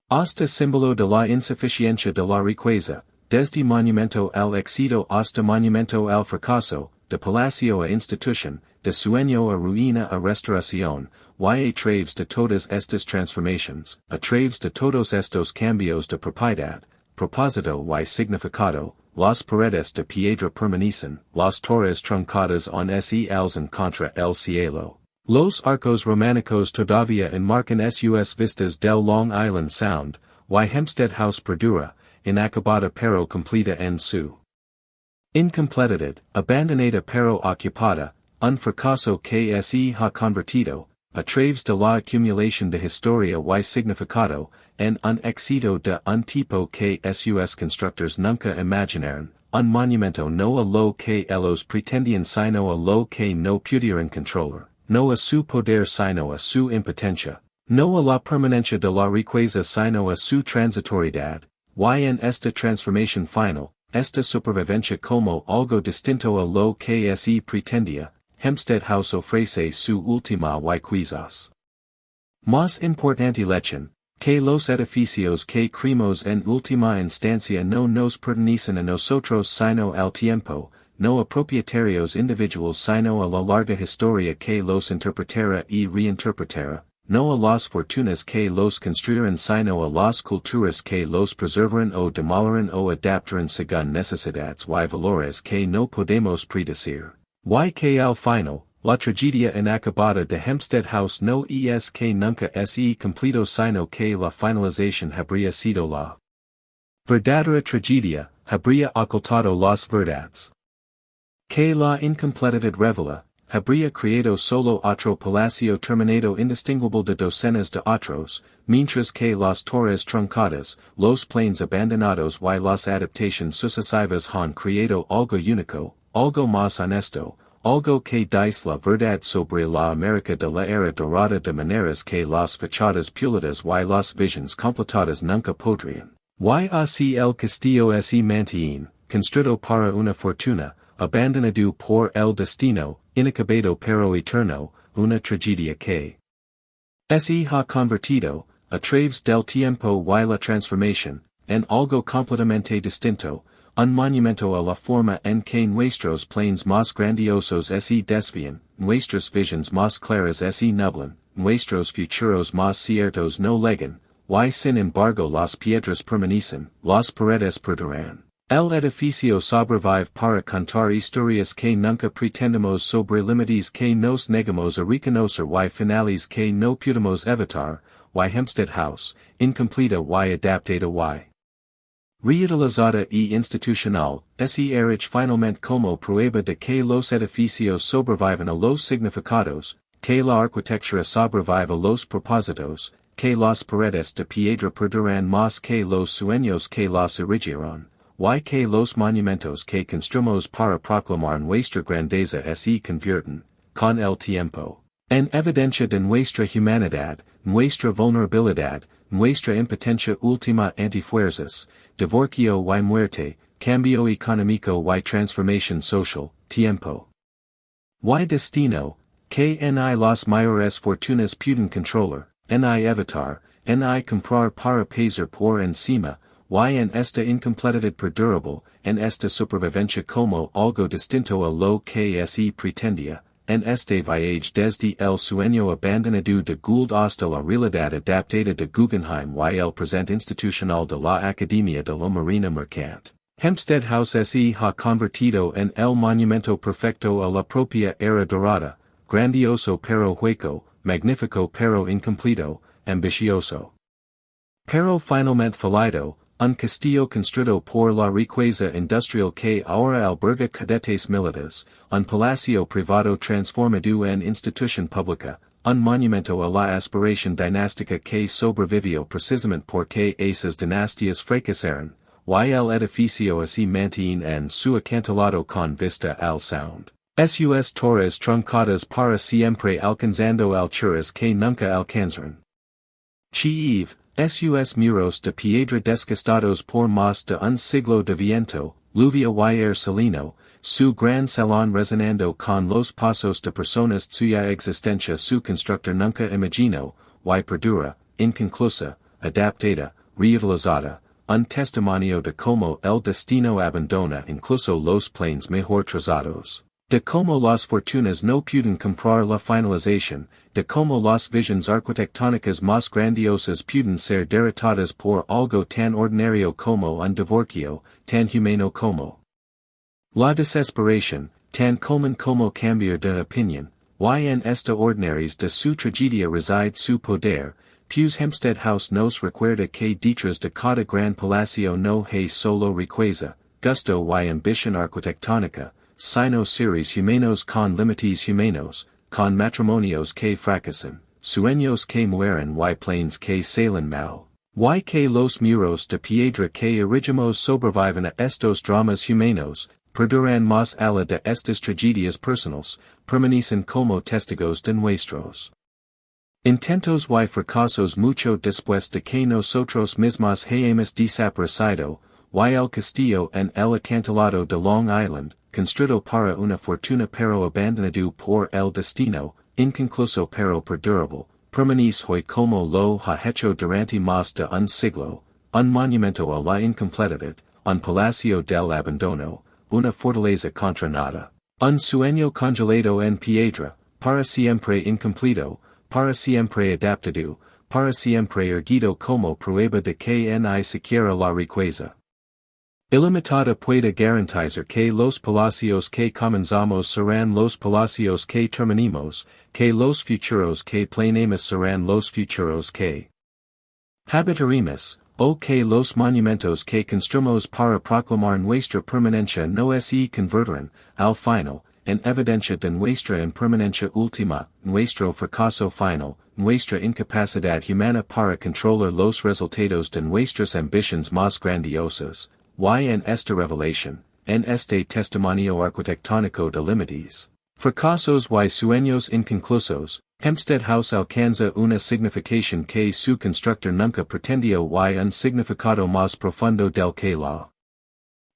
hasta símbolo de la insuficiencia de la riqueza, desde monumento al éxito hasta monumento al fracaso, de palacio a institución, de sueño a ruina a restauración, y a través de todas estas transformaciones, a través de todos estos cambios de propiedad, propósito y significado, las paredes de piedra permanecen, las torres truncadas aún se alzan contra el cielo. Los arcos románicos todavía enmarcan sus vistas del Long Island Sound, y Hempstead House perdura, inacabada pero completa en su incompletidad, abandonada pero ocupada, un fracaso que se ha convertido, a través de la acumulación de historia y significado, en un éxito de un tipo que sus constructores nunca imaginaron, un monumento no a lo que ellos pretendían sino a lo que no pudieron controlar, no a su poder sino a su impotencia, no a la permanencia de la riqueza sino a su transitoriedad, y en esta transformación final, esta supervivencia como algo distinto a lo que se pretendía, Hempstead House ofrece su última y quizás más importante lección, que los edificios que creemos en última instancia no nos pertenecen a nosotros sino al tiempo, no a propietarios individuales sino a la larga historia que los interpretará y reinterpretará, no a las fortunas que los construirán sino a las culturas que los preservarán o demolerán o adaptarán según necesidades y valores que no podemos predecir. Y que al final, la tragedia inacabada de Hempstead House no es que nunca se completo sino que la finalización habría sido la verdadera tragedia, habría ocultado las verdades que la incompletidad revela, habría creado solo otro palacio terminado indistinguible de docenas de otros, mientras que las torres truncadas, los planes abandonados y las adaptaciones sucesivas han creado algo único, algo más honesto, algo que dice la verdad sobre la América de la era dorada de maneras que las fachadas pulidas y las visiones completadas nunca podrían. Y así el castillo se mantiene, construido para una fortuna, abandonado por el destino, inacabado pero eterno, una tragedia que se ha convertido, a través del tiempo y la transformación, en algo completamente distinto, un monumento a la forma en que nuestros planes más grandiosos se desvían, nuestras visiones más claras se nublan, nuestros futuros más ciertos no llegan, y sin embargo las piedras permanecen, las paredes perduran. El edificio sobrevive para contar historias que nunca pretendemos sobre límites que nos negamos a reconocer y finales que no pudimos evitar, y Hempstead House, incompleta y adaptada y reutilizada e institucional, se erich finalmente como prueba de que los edificios sobreviven a los significados, que la arquitectura sobrevive a los propósitos, que las paredes de piedra perduran más que los sueños que las erigieron, y que los monumentos que construimos para proclamar nuestra grandeza se convierten, con el tiempo, en evidencia de nuestra humanidad, nuestra vulnerabilidad, nuestra impotencia última ante fuerzas, divorcio y muerte, cambio económico y transformación social, tiempo y destino, que ni las mayores fortunas pueden controlar, ni evitar, ni comprar para pasar por encima, y en esta incompletidad perdurable, en esta supervivencia como algo distinto a lo que se pretendía, en este viaje desde el sueño abandonado de Gould hasta la realidad adaptada de Guggenheim y el presente institucional de la Academia de la Marina Mercante. Hempstead House se ha convertido en el monumento perfecto a la propia era dorada, grandioso pero hueco, magnífico pero incompleto, ambicioso pero finalmente fallido, un castillo construido por la riqueza industrial que ahora alberga cadetes militares, un palacio privado transformado en institución pública, un monumento a la aspiración dinástica que sobrevivió precisamente porque esas dinastías fracasaron, y el edificio así mantiene en su acantilado con vista al sound. Sus torres truncadas para siempre alcanzando alturas que nunca alcanzarán. Chieve, sus muros de piedra desgastados por más de un siglo de viento, lluvia y aire salino, su gran salón resonando con los pasos de personas cuya existencia su constructor nunca imaginó, y perdura, inconclusa, adaptada, reutilizada, un testimonio de cómo el destino abandona incluso los planes mejor trazados. De cómo las fortunas no pueden comprar la finalización, de cómo las visiones arquitectónicas más grandiosas pueden ser derrotadas por algo tan ordinario como un divorcio, tan humano como la desesperación, tan común como cambiar de opinión, y en esta ordinarias de su tragedia reside su poder, pues Hempstead House nos recuerda que detrás de cada gran palacio no hay solo riqueza, gusto y ambición arquitectónica, sino seres humanos con límites humanos, con matrimonios que fracasan, sueños que mueren y planes que salen mal, y que los muros de piedra que erigimos sobreviven a estos dramas humanos, perduran más allá de estas tragedias personales, permanecen como testigos de nuestros intentos y fracasos mucho después de que nosotros mismos hayamos desaparecido, y el castillo en el acantilado de Long Island, construido para una fortuna pero abandonado por el destino, inconcluso pero perdurable, permanece hoy como lo ha hecho durante más de un siglo, un monumento a la incompletidad, un palacio del abandono, una fortaleza contra nada, un sueño congelado en piedra, para siempre incompleto, para siempre adaptado, para siempre erguido como prueba de que ni siquiera la riqueza ilimitada puede garantizar que los palacios que comenzamos serán los palacios que terminemos, que los futuros que planeemos serán los futuros que habitaremos, o que los monumentos que construimos para proclamar nuestra permanencia no se convertirán, al final, en evidencia de nuestra impermanencia última, nuestro fracaso final, nuestra incapacidad humana para controlar los resultados de nuestras ambiciones más grandiosas. Y en esta revelación, en este testimonio arquitectónico de límites, fracasos y sueños inconclusos, Hempstead House alcanza una significación que su constructor nunca pretendió y un significado más profundo del que la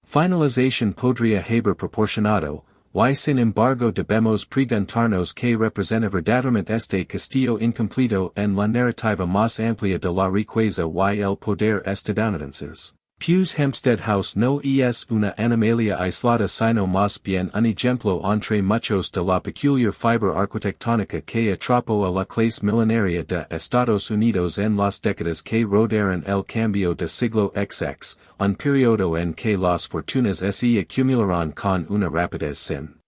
finalización podría haber proporcionado, y sin embargo debemos preguntarnos que representa verdaderamente este castillo incompleto en la narrativa más amplia de la riqueza y el poder estadounidenses. Pues Hempstead House no es una anomalía aislada sino más bien un ejemplo entre muchos de la peculiar fibra arquitectónica que atrapó a la clase milenaria de Estados Unidos en las décadas que rodearon el cambio de siglo XX, un periodo en que las fortunas se acumularon con una rapidez sin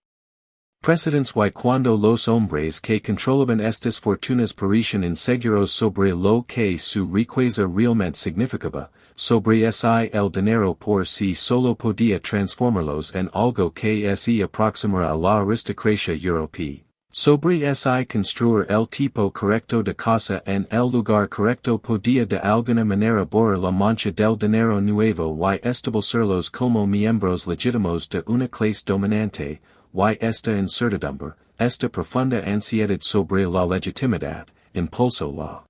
Precedents y cuando los hombres que controlaban estas fortunas parecían inseguros sobre lo que su riqueza realmente significaba, sobre si el dinero por sí solo podía transformarlos en algo que se aproximara a la aristocracia europea, sobre si construir el tipo correcto de casa en el lugar correcto podía de alguna manera borrar la mancha del dinero nuevo y establecerlos como miembros legítimos de una clase dominante, y esta incertidumbre, esta profunda ansiedad sobre la legitimidad, impulsó la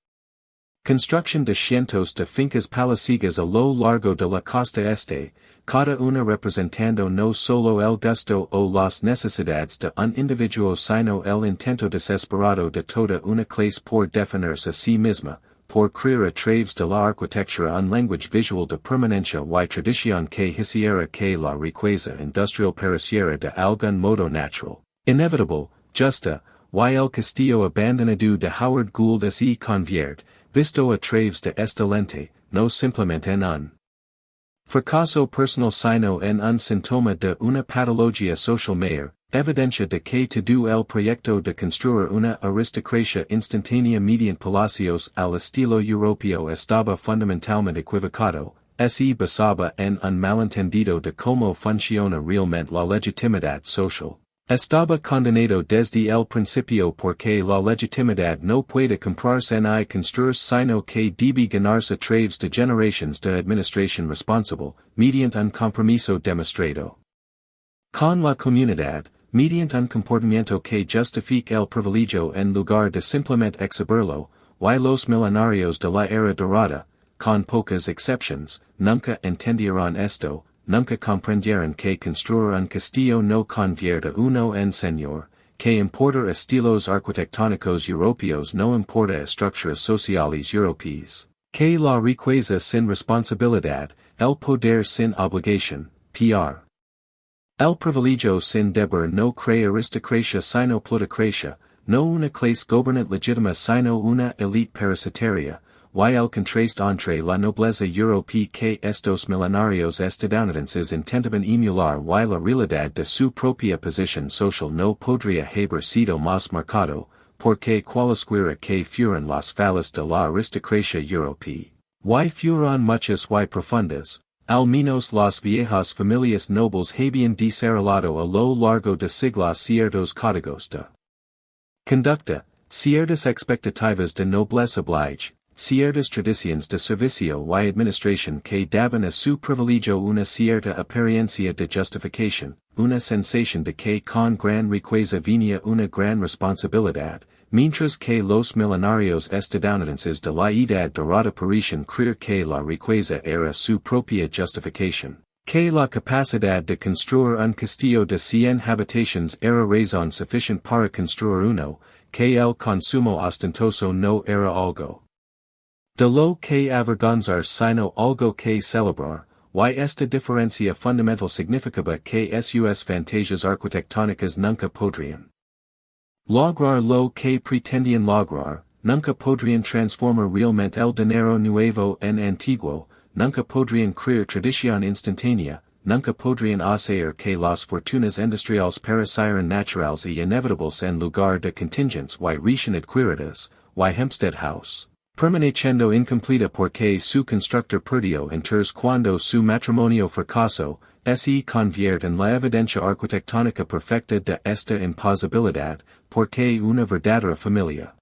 construcción de cientos de fincas palaciegas a lo largo de la costa este, cada una representando no solo el gusto o las necesidades de un individuo sino el intento desesperado de toda una clase por definirse a sí misma, por crear a través de la arquitectura un lenguaje visual de permanencia y tradición que hiciera que la riqueza industrial pareciera de algún modo natural, inevitable, justa, y el castillo abandonado de Howard Gould se convierte, visto a través de esta lente, no simplemente en un fracaso personal sino en un síntoma de una patología social mayor, evidencia de que todo el proyecto de construir una aristocracia instantánea mediante palacios al estilo europeo estaba fundamentalmente equivocado, se basaba en un malentendido de cómo funciona realmente la legitimidad social. Estaba condenado desde el principio porque la legitimidad no puede comprarse ni construirse sino que debe ganarse a través de generaciones de administración responsable, mediante un compromiso demostrado con la comunidad, mediante un comportamiento que justifique el privilegio en lugar de simplemente exhibirlo, y los millonarios de la Edad Dorada, con pocas excepciones, nunca entendieron esto, nunca comprendieron que construir un castillo no convierte uno en señor, que importar estilos arquitectónicos europeos no importa estructuras sociales europeas, que la riqueza sin responsabilidad, el poder sin obligación, pr. El privilegio sin deber no crea aristocracia sino plutocracia, no una clase gobernante legítima sino una élite parasitaria, y el contraste entre la nobleza europea que estos millonarios estadounidenses intentaban emular y la realidad de su propia posición social no podría haber sido más marcado, porque cualesquiera que fueran las fallas de la aristocracia europea, y fueran muchas y profundas, al menos las viejas familias nobles habían desarrollado a lo largo de siglos ciertos códigos de conducta, ciertas expectativas de nobleza oblige, ciertas tradiciones de servicio y administración que daban a su privilegio una cierta apariencia de justificación, una sensación de que con gran riqueza venía una gran responsabilidad, mientras que los millonarios estadounidenses de la Edad Dorada parecían creer que la riqueza era su propia justificación, que la capacidad de construir un castillo de 100 habitaciones era razón suficiente para construir uno, que el consumo ostentoso no era algo de lo que avergonzar sino algo que celebrar, y esta diferencia fundamental significaba que sus fantasias arquitectónicas nunca podrían lograr lo que pretendían lograr, nunca podrían transformar realmente el dinero nuevo en antiguo, nunca podrían crear tradición instantánea, nunca podrían hacer que las fortunas industriales parecieran naturales y inevitables en lugar de contingentes y recién adquiridas, y Hempstead House, permaneciendo incompleta porque su constructor perdió interés cuando su matrimonio fracasó, se convierte en la evidencia arquitectónica perfecta de esta imposibilidad, porque una verdadera familia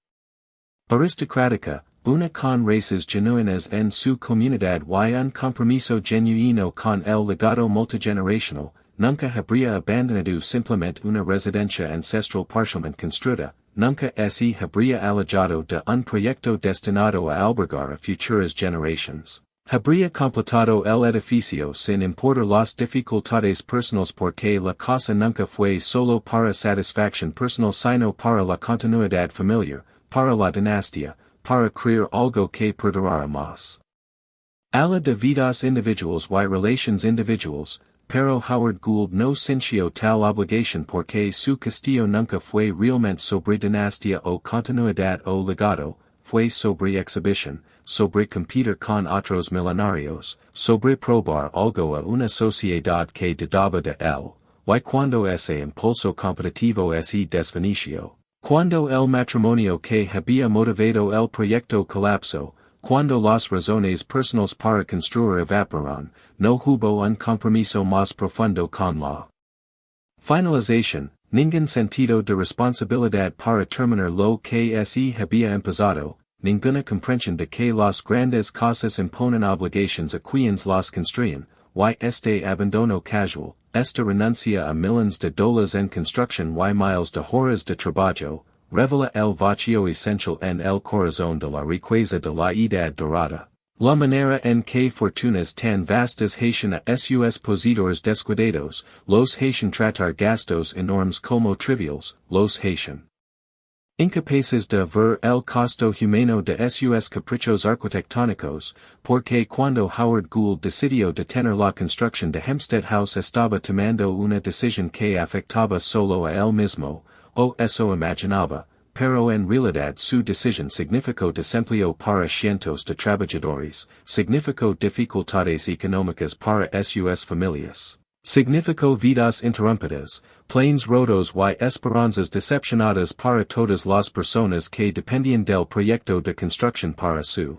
aristocrática, una con raíces genuinas en su comunidad y un compromiso genuino con el legado multigeneracional, nunca habría abandonado simplemente una residencia ancestral parcialmente construida, nunca se habría alejado de un proyecto destinado a albergar a futuras generaciones. Habría completado el edificio sin importar las dificultades personales porque la casa nunca fue solo para satisfacción personal sino para la continuidad familiar, para la dinastía, para crear algo que perdurara más. A la de vidas individuals y relations individuals, pero Howard Gould no sintió tal obligación porque su castillo nunca fue realmente sobre dinastía o continuidad o legado, fue sobre exhibición, sobre competir con otros millonarios, sobre probar algo a una sociedad que dudaba de él, y cuando ese impulso competitivo se desvaneció, cuando el matrimonio que había motivado el proyecto colapsó, cuando las razones personales para construir evaporaron, no hubo un compromiso más profundo con la finalización, ningún sentido de responsabilidad para terminar lo que se había empezado, ninguna comprensión de que las grandes cosas imponen obligations a quienes las construyen, y este abandono casual, esta renuncia a millones de dólares en construcción y miles de horas de trabajo, revela el vacío esencial en el corazón de la riqueza de la Edad Dorada. La manera en que fortunas tan vastas hayan a sus poseedores descuidados, los hayan tratar gastos enormes como trivials, los hayan incapaces de ver el costo humano de sus caprichos arquitectónicos, porque cuando Howard Gould decidió detener la construcción de Hempstead House estaba tomando una decisión que afectaba solo a él mismo, o eso imaginaba, pero en realidad su decisión significó desempleo para cientos de trabajadores, significó dificultades económicas para sus familias. Significó vidas interrumpidas, planes rotos y esperanzas decepcionadas para todas las personas que dependían del proyecto de construcción para su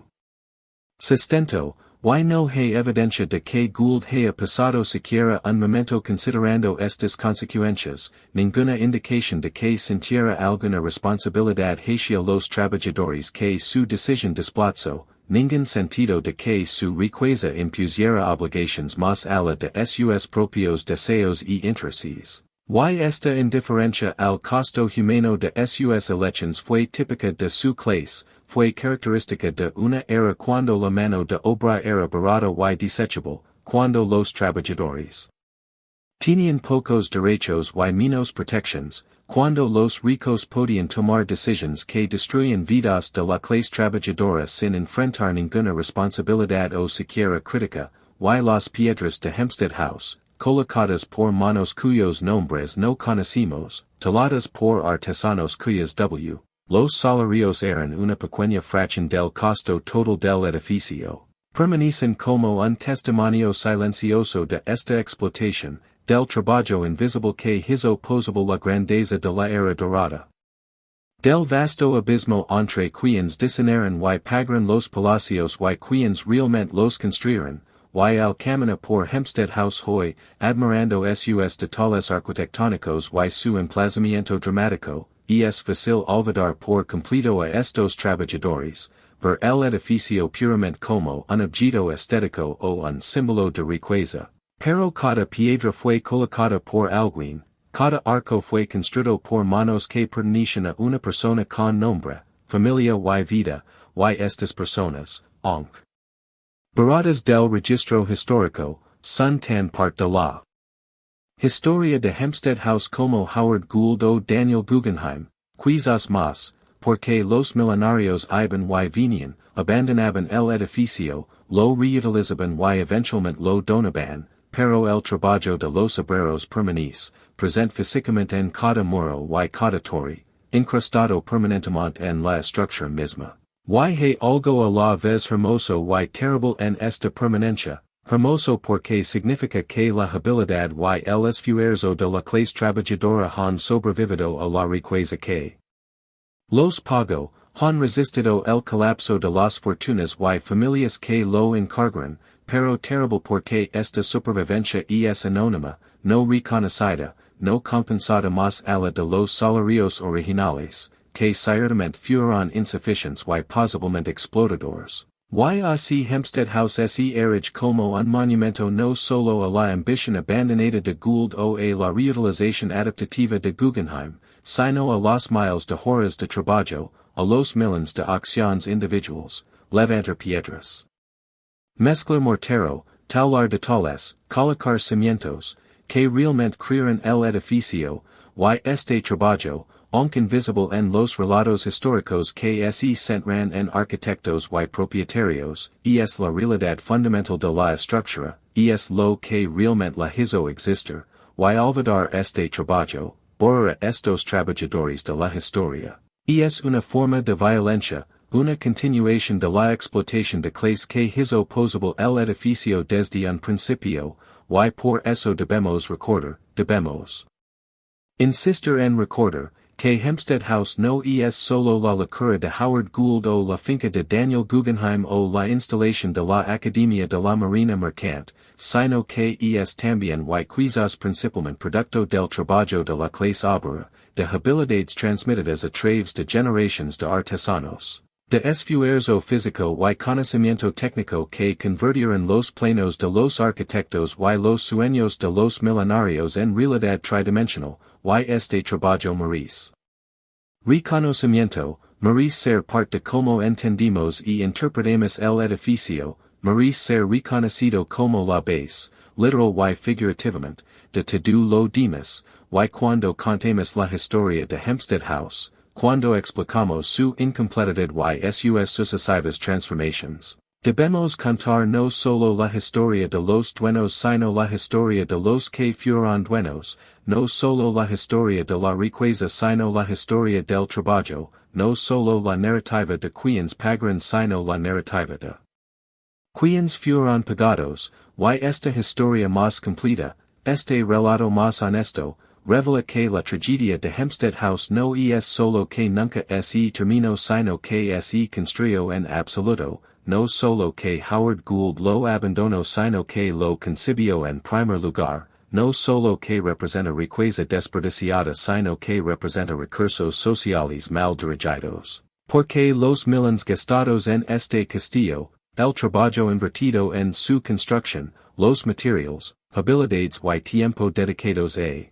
sustento, y no hay evidencia de que Gould haya pasado siquiera un momento considerando estas consecuencias, ninguna indicación de que sintiera alguna responsabilidad hacia los trabajadores que su decisión desplazó, ningún sentido de que su riqueza impusiera obligations más allá de sus propios deseos y intereses. Y esta indiferencia al costo humano de sus elections fue típica de su clase, fue característica de una era cuando la mano de obra era barata y desechable, cuando los trabajadores tenían pocos derechos y menos protections, cuando los ricos podían tomar decisiones que destruían vidas de la clase trabajadora sin enfrentar ninguna responsabilidad o siquiera crítica, y las piedras de Hempstead House, colocadas por manos cuyos nombres no conocimos, taladas por artesanos cuyas los salarios eran una pequeña fracción del costo total del edificio, permanecen como un testimonio silencioso de esta explotación, del trabajo invisible que hizo posible la grandeza de la era dorada. Del vasto abismo entre quienes diseñaron y pagaron los palacios y quienes realmente los construyeron, y el camino por Hempstead House hoy, admirando sus detalles arquitectónicos y su emplazamiento dramático, es fácil olvidar por completo a estos trabajadores, ver el edificio puramente como un objeto estético o un símbolo de riqueza. Pero cada piedra fue colocada por alguien, cada arco fue construido por manos que pertenecen a una persona con nombre, familia y vida, y estas personas, aunque borradas del registro histórico, son tan parte de la historia de Hempstead House como Howard Gould o Daniel Guggenheim, quizás más, porque los millonarios iban y venían, abandonaban el edificio, lo reutilizaban y eventualmente lo donaban, pero el trabajo de los obreros permanece, presente físicamente en cada muro y cada torre, incrustado permanentemente en la estructura misma. Y hay algo a la vez hermoso y terrible en esta permanencia, hermoso porque significa que la habilidad y el esfuerzo de la clase trabajadora han sobrevivido a la riqueza que los pagó, han resistido el colapso de las fortunas y familias que lo encargaron, pero terrible porque esta supervivencia es anónima, no reconocida, no compensada más allá de los salarios originales, que ciertamente fueron insuficientes y posiblemente explotadores. Y así Hempstead House se erige como un monumento no solo a la ambición abandonada de Gould o a la reutilización adaptativa de Guggenheim, sino a los miles de horas de trabajo, a los millones de acciones individuales, levantar piedras, mezclar mortero, taular de tales, colocar cimientos, que realmente crearon el edificio, y este trabajo, aunque invisible en los relatos históricos que se centran en arquitectos y propietarios, es la realidad fundamental de la estructura, es lo que realmente la hizo existir, y olvidar este trabajo, borrar a estos trabajadores de la historia, es una forma de violencia, una continuación de la explotación de clase que hizo posible el edificio desde un principio, y por eso debemos recorder, debemos insistir en recordar, que Hempstead House no es solo la locura de Howard Gould o la finca de Daniel Guggenheim o la instalación de la Academia de la Marina Mercante, sino que es también y quizás principalmente producto del trabajo de la clase obrera, de habilidades transmitidas a través de generaciones de artesanos, de esfuerzo físico y conocimiento técnico que convirtieron los planos de los arquitectos y los sueños de los millonarios en realidad tridimensional, y este trabajo merece reconocimiento, merece ser parte de cómo entendimos y interpretamos el edificio, merece ser reconocido como la base, literal y figurativamente, de todo lo demás, y cuando contemos la historia de Hempstead House, cuando explicamos su incompletidad y sus sucesivas transformations. Debemos contar no solo la historia de los dueños sino la historia de los que fueron dueños, no solo la historia de la riqueza sino la historia del trabajo, no solo la narrativa de quienes pagaron sino la narrativa de quienes fueron pagados, y esta historia más completa, este relato más honesto, revela que la tragedia de Hempstead House no es solo que nunca se terminó sino que se construyó en absoluto, no solo que Howard Gould lo abandonó sino que lo concibió en primer lugar, no solo que representa riqueza desperdiciada sino que representa recursos sociales mal dirigidos, porque los millones gastados en este castillo, el trabajo invertido en su construcción, los materiales, habilidades y tiempo dedicados a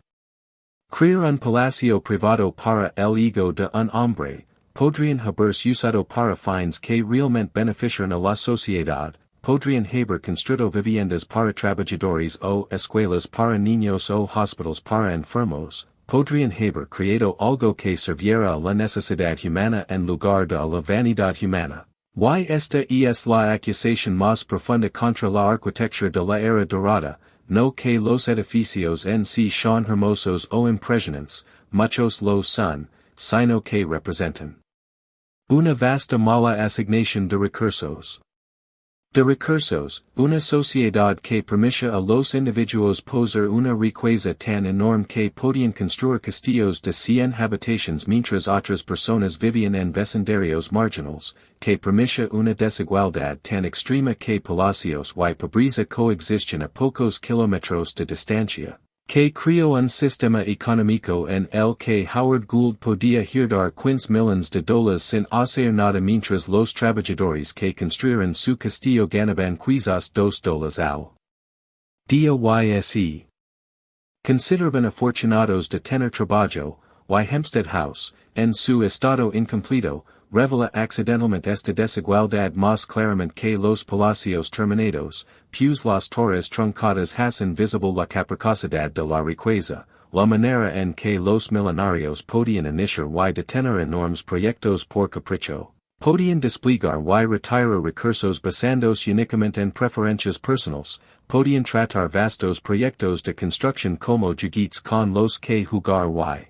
crear un palacio privado para el ego de un hombre, podrían haberse usado para fines que realmente beneficiaran a la sociedad, podrían haber construido viviendas para trabajadores o escuelas para niños o hospitales para enfermos, podrían haber creado algo que sirviera a la necesidad humana en lugar de a la vanidad humana. Y esta es la acusación más profunda contra la arquitectura de la era dorada, no que los edificios en sí son hermosos o impresionantes, muchos lo son, sino que representan una vasta mala asignación de recursos. De recursos, una sociedad que permite a los individuos poseer una riqueza tan enorme que podían construir castillos de 100 habitaciones mientras otras personas vivían en vecindarios marginales, que permite una desigualdad tan extrema que palacios y pobreza coexisten a pocos kilómetros de distancia, que creó un sistema económico en el que Howard Gould podía herdar 15 millones de dólares sin hacer nada mientras los trabajadores que construyeron su castillo ganaban quizás $2 al día y consideraban afortunados de tener trabajo, y Hempstead House, en su estado incompleto, revela accidentalmente esta desigualdad más claramente que los palacios terminados, pues las torres truncadas hacen visible la capricosidad de la riqueza, la manera en que los millonarios podían iniciar y detener enormes proyectos por capricho, podían desplegar y retirar recursos basados únicamente en preferencias personales, podían tratar vastos proyectos de construcción como juguetes con los que jugar y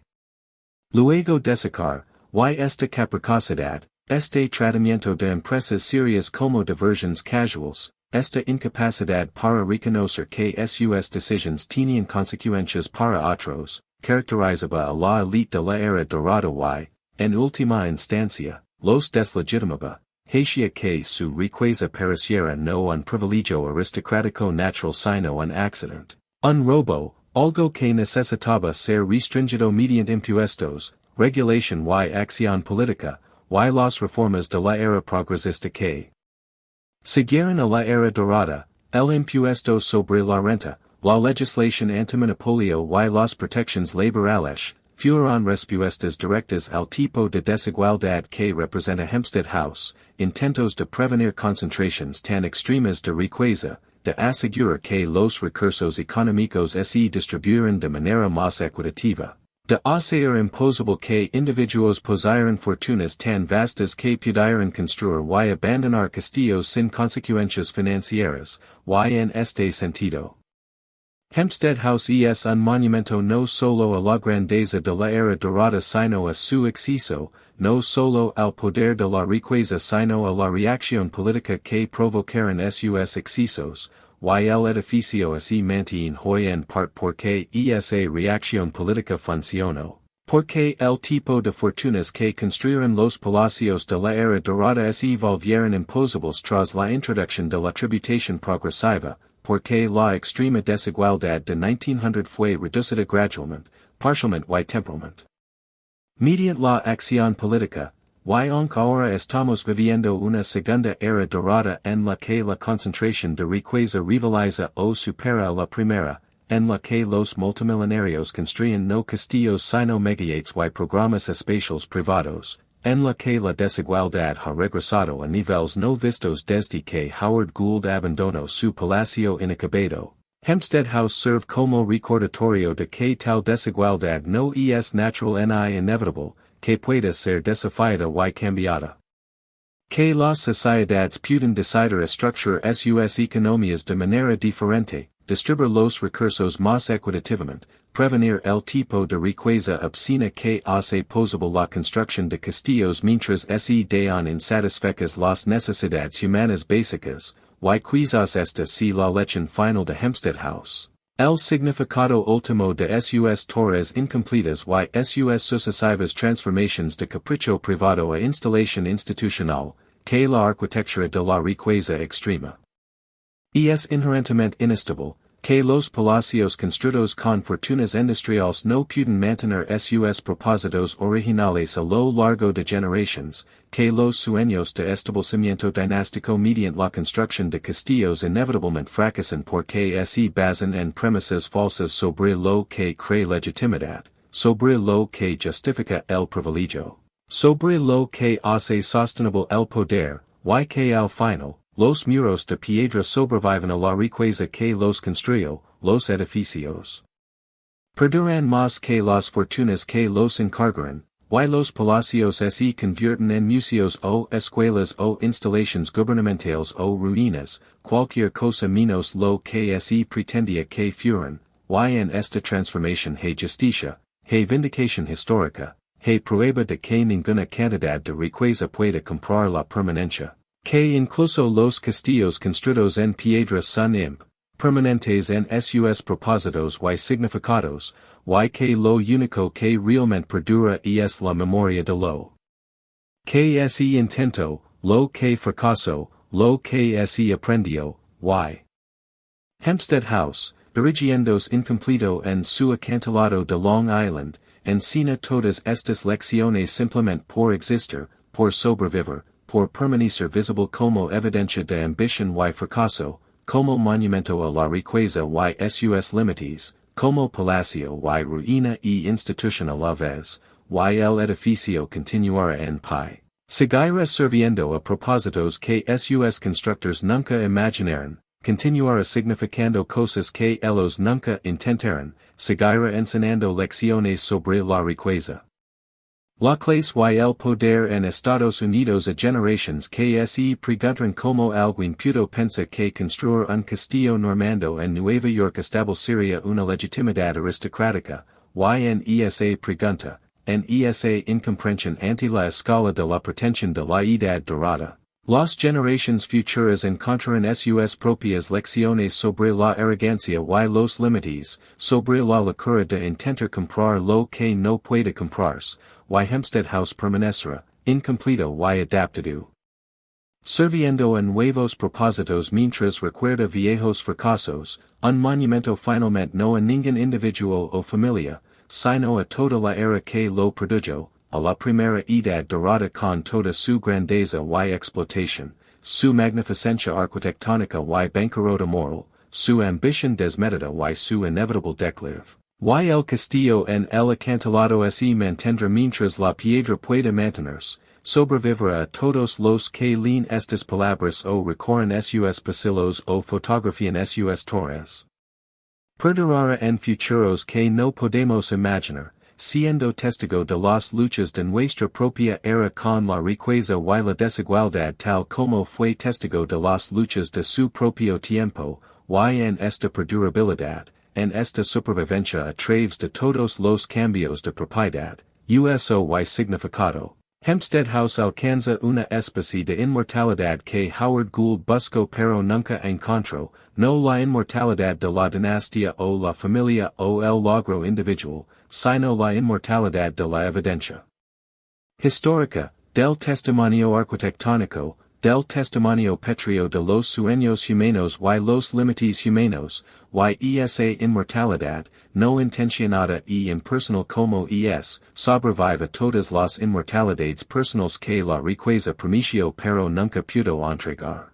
luego desecar, y esta capricosidad, este tratamiento de empresas serias como diversiones casuales, esta incapacidad para reconocer que sus decisiones tenían consecuencias para otros, caracterizaba a la élite de la era dorada y, en última instancia, los deslegitimaba, hacía que su riqueza pareciera no un privilegio aristocrático natural sino un accidente, un robo, algo que necesitaba ser restringido mediante impuestos, regulación y acción política, y las reformas de la era progresista que siguieron a la era dorada, el impuesto sobre la renta, la legislación antimonopolio y las protecciones laborales, fueron respuestas directas al tipo de desigualdad que representa Hempstead House, intentos de prevenir concentraciones tan extremas de riqueza, de asegurar que los recursos económicos se distribuyeran de manera más equitativa, de hacer imposible que individuos poseyeran fortunas tan vastas que pudieran construir y abandonar castillos sin consecuencias financieras, y en este sentido, Hempstead House es un monumento no solo a la grandeza de la era dorada sino a su exceso, no solo al poder de la riqueza sino a la reacción política que provocaron sus excesos, y el edificio se mantiene hoy en parte porque esa reacción política funcionó. Porque el tipo de fortunas que construyeron los palacios de la era dorada se volvieron imposibles tras la introducción de la tributación progresiva, porque la extrema desigualdad de 1900 fue reducida gradualmente, parcialmente y temporalmente. Mediante la acción política, y aunque ahora estamos viviendo una segunda era dorada en la que la concentración de riqueza rivaliza o supera la primera, en la que los multimillonarios construyen no castillos sino megayates y programas espaciales privados, en la que la desigualdad ha regresado a niveles no vistos desde que Howard Gould abandonó su palacio inacabado. Hempstead House serve como recordatorio de que tal desigualdad no es natural ni inevitable, que puede ser desafiada y cambiada. Que las sociedades pueden decidir estructurar sus economías de manera diferente, distribuir los recursos más equitativamente, prevenir el tipo de riqueza obscena que hace posible la construcción de castillos mientras se dan insatisfechas las necesidades humanas básicas, y quizás esta si la lección final de Hempstead House. El significado último de sus torres incompletas y sus sucesivas transformaciones de capricho privado a instalación institucional, que la arquitectura de la riqueza extrema. Es inherentemente inestable, que los palacios construidos con fortunas industriales no pueden mantener sus propósitos originales a lo largo de generaciones, que los sueños de establecimiento dinástico mediante la construcción de castillos inevitablemente fracasan porque se basan en premisas falsas sobre lo que cree legitimidad, sobre lo que justifica el privilegio, sobre lo que hace sostenible el poder, y que al final, los muros de piedra sobreviven a la riqueza que los construyó, los edificios perduran más que las fortunas que los encargaron, y los palacios se convierten en museos o escuelas o instalaciones gubernamentales o ruinas, cualquier cosa menos lo que se pretendía que fueran, y en esta transformación hay justicia, hay vindicación histórica, hay prueba de que ninguna cantidad de riqueza puede comprar la permanencia. Que incluso los castillos construidos en piedra son permanentes en sus propósitos y significados, y que lo único que realmente perdura es la memoria de lo que se intentó, lo que fracasó, lo que se aprendió, y Hempstead House, dirigiéndose incompleto en su acantilado de Long Island, enseña todas estas lecciones simplemente por existir, por sobrevivir, por permanecer visible como evidencia de ambición y fracaso, como monumento a la riqueza y sus límites, como palacio y ruina y institución a la vez, y el edificio continuará en pie. Seguirá sirviendo a propósitos que sus constructores nunca imaginaron, continuará significando cosas que ellos nunca intentaron, seguirá enseñando lecciones sobre la riqueza. La clase y el poder en Estados Unidos a generaciones que se preguntan como alguien pudo pensar que construir un castillo normando en Nueva York establecería una legitimidad aristocrática, y en esa pregunta, en esa incomprensión ante la escala de la pretensión de la Edad Dorada. Las generaciones futuras encontrarán sus propias lecciones sobre la arrogancia y los límites, sobre la locura de intentar comprar lo que no puede comprarse, y Hempstead House permanecerá, incompleto y adaptado. Sirviendo a nuevos propósitos mientras recuerda viejos fracasos, un monumento finalmente no a ningún individuo o familia, sino a toda la era que lo produjo, a la primera Edad Dorada con toda su grandeza y explotación, su magnificencia arquitectónica y bancarrota moral, su ambición desmedida y su inevitable declive. Y el castillo en el acantilado se mantendrá mientras la piedra pueda mantenerse, sobrevivirá a todos los que leen estas palabras o recorren sus pasillos o fotografían sus torres. Perdurará en futuros que no podemos imaginar, siendo testigo de las luchas de nuestra propia era con la riqueza y la desigualdad tal como fue testigo de las luchas de su propio tiempo, y en esta perdurabilidad, en esta supervivencia a través de todos los cambios de propiedad, uso y significado, Hempstead House alcanza una especie de inmortalidad que Howard Gould buscó pero nunca encontró, no la inmortalidad de la dinastía o la familia o el logro individual, sino la inmortalidad de la evidencia histórica, del testimonio arquitectónico, del testimonio petrio de los sueños humanos y los límites humanos, y esa inmortalidad, no intencionada y impersonal como sobrevive a todas las inmortalidades personales que la riqueza promeció pero nunca pudo entregar.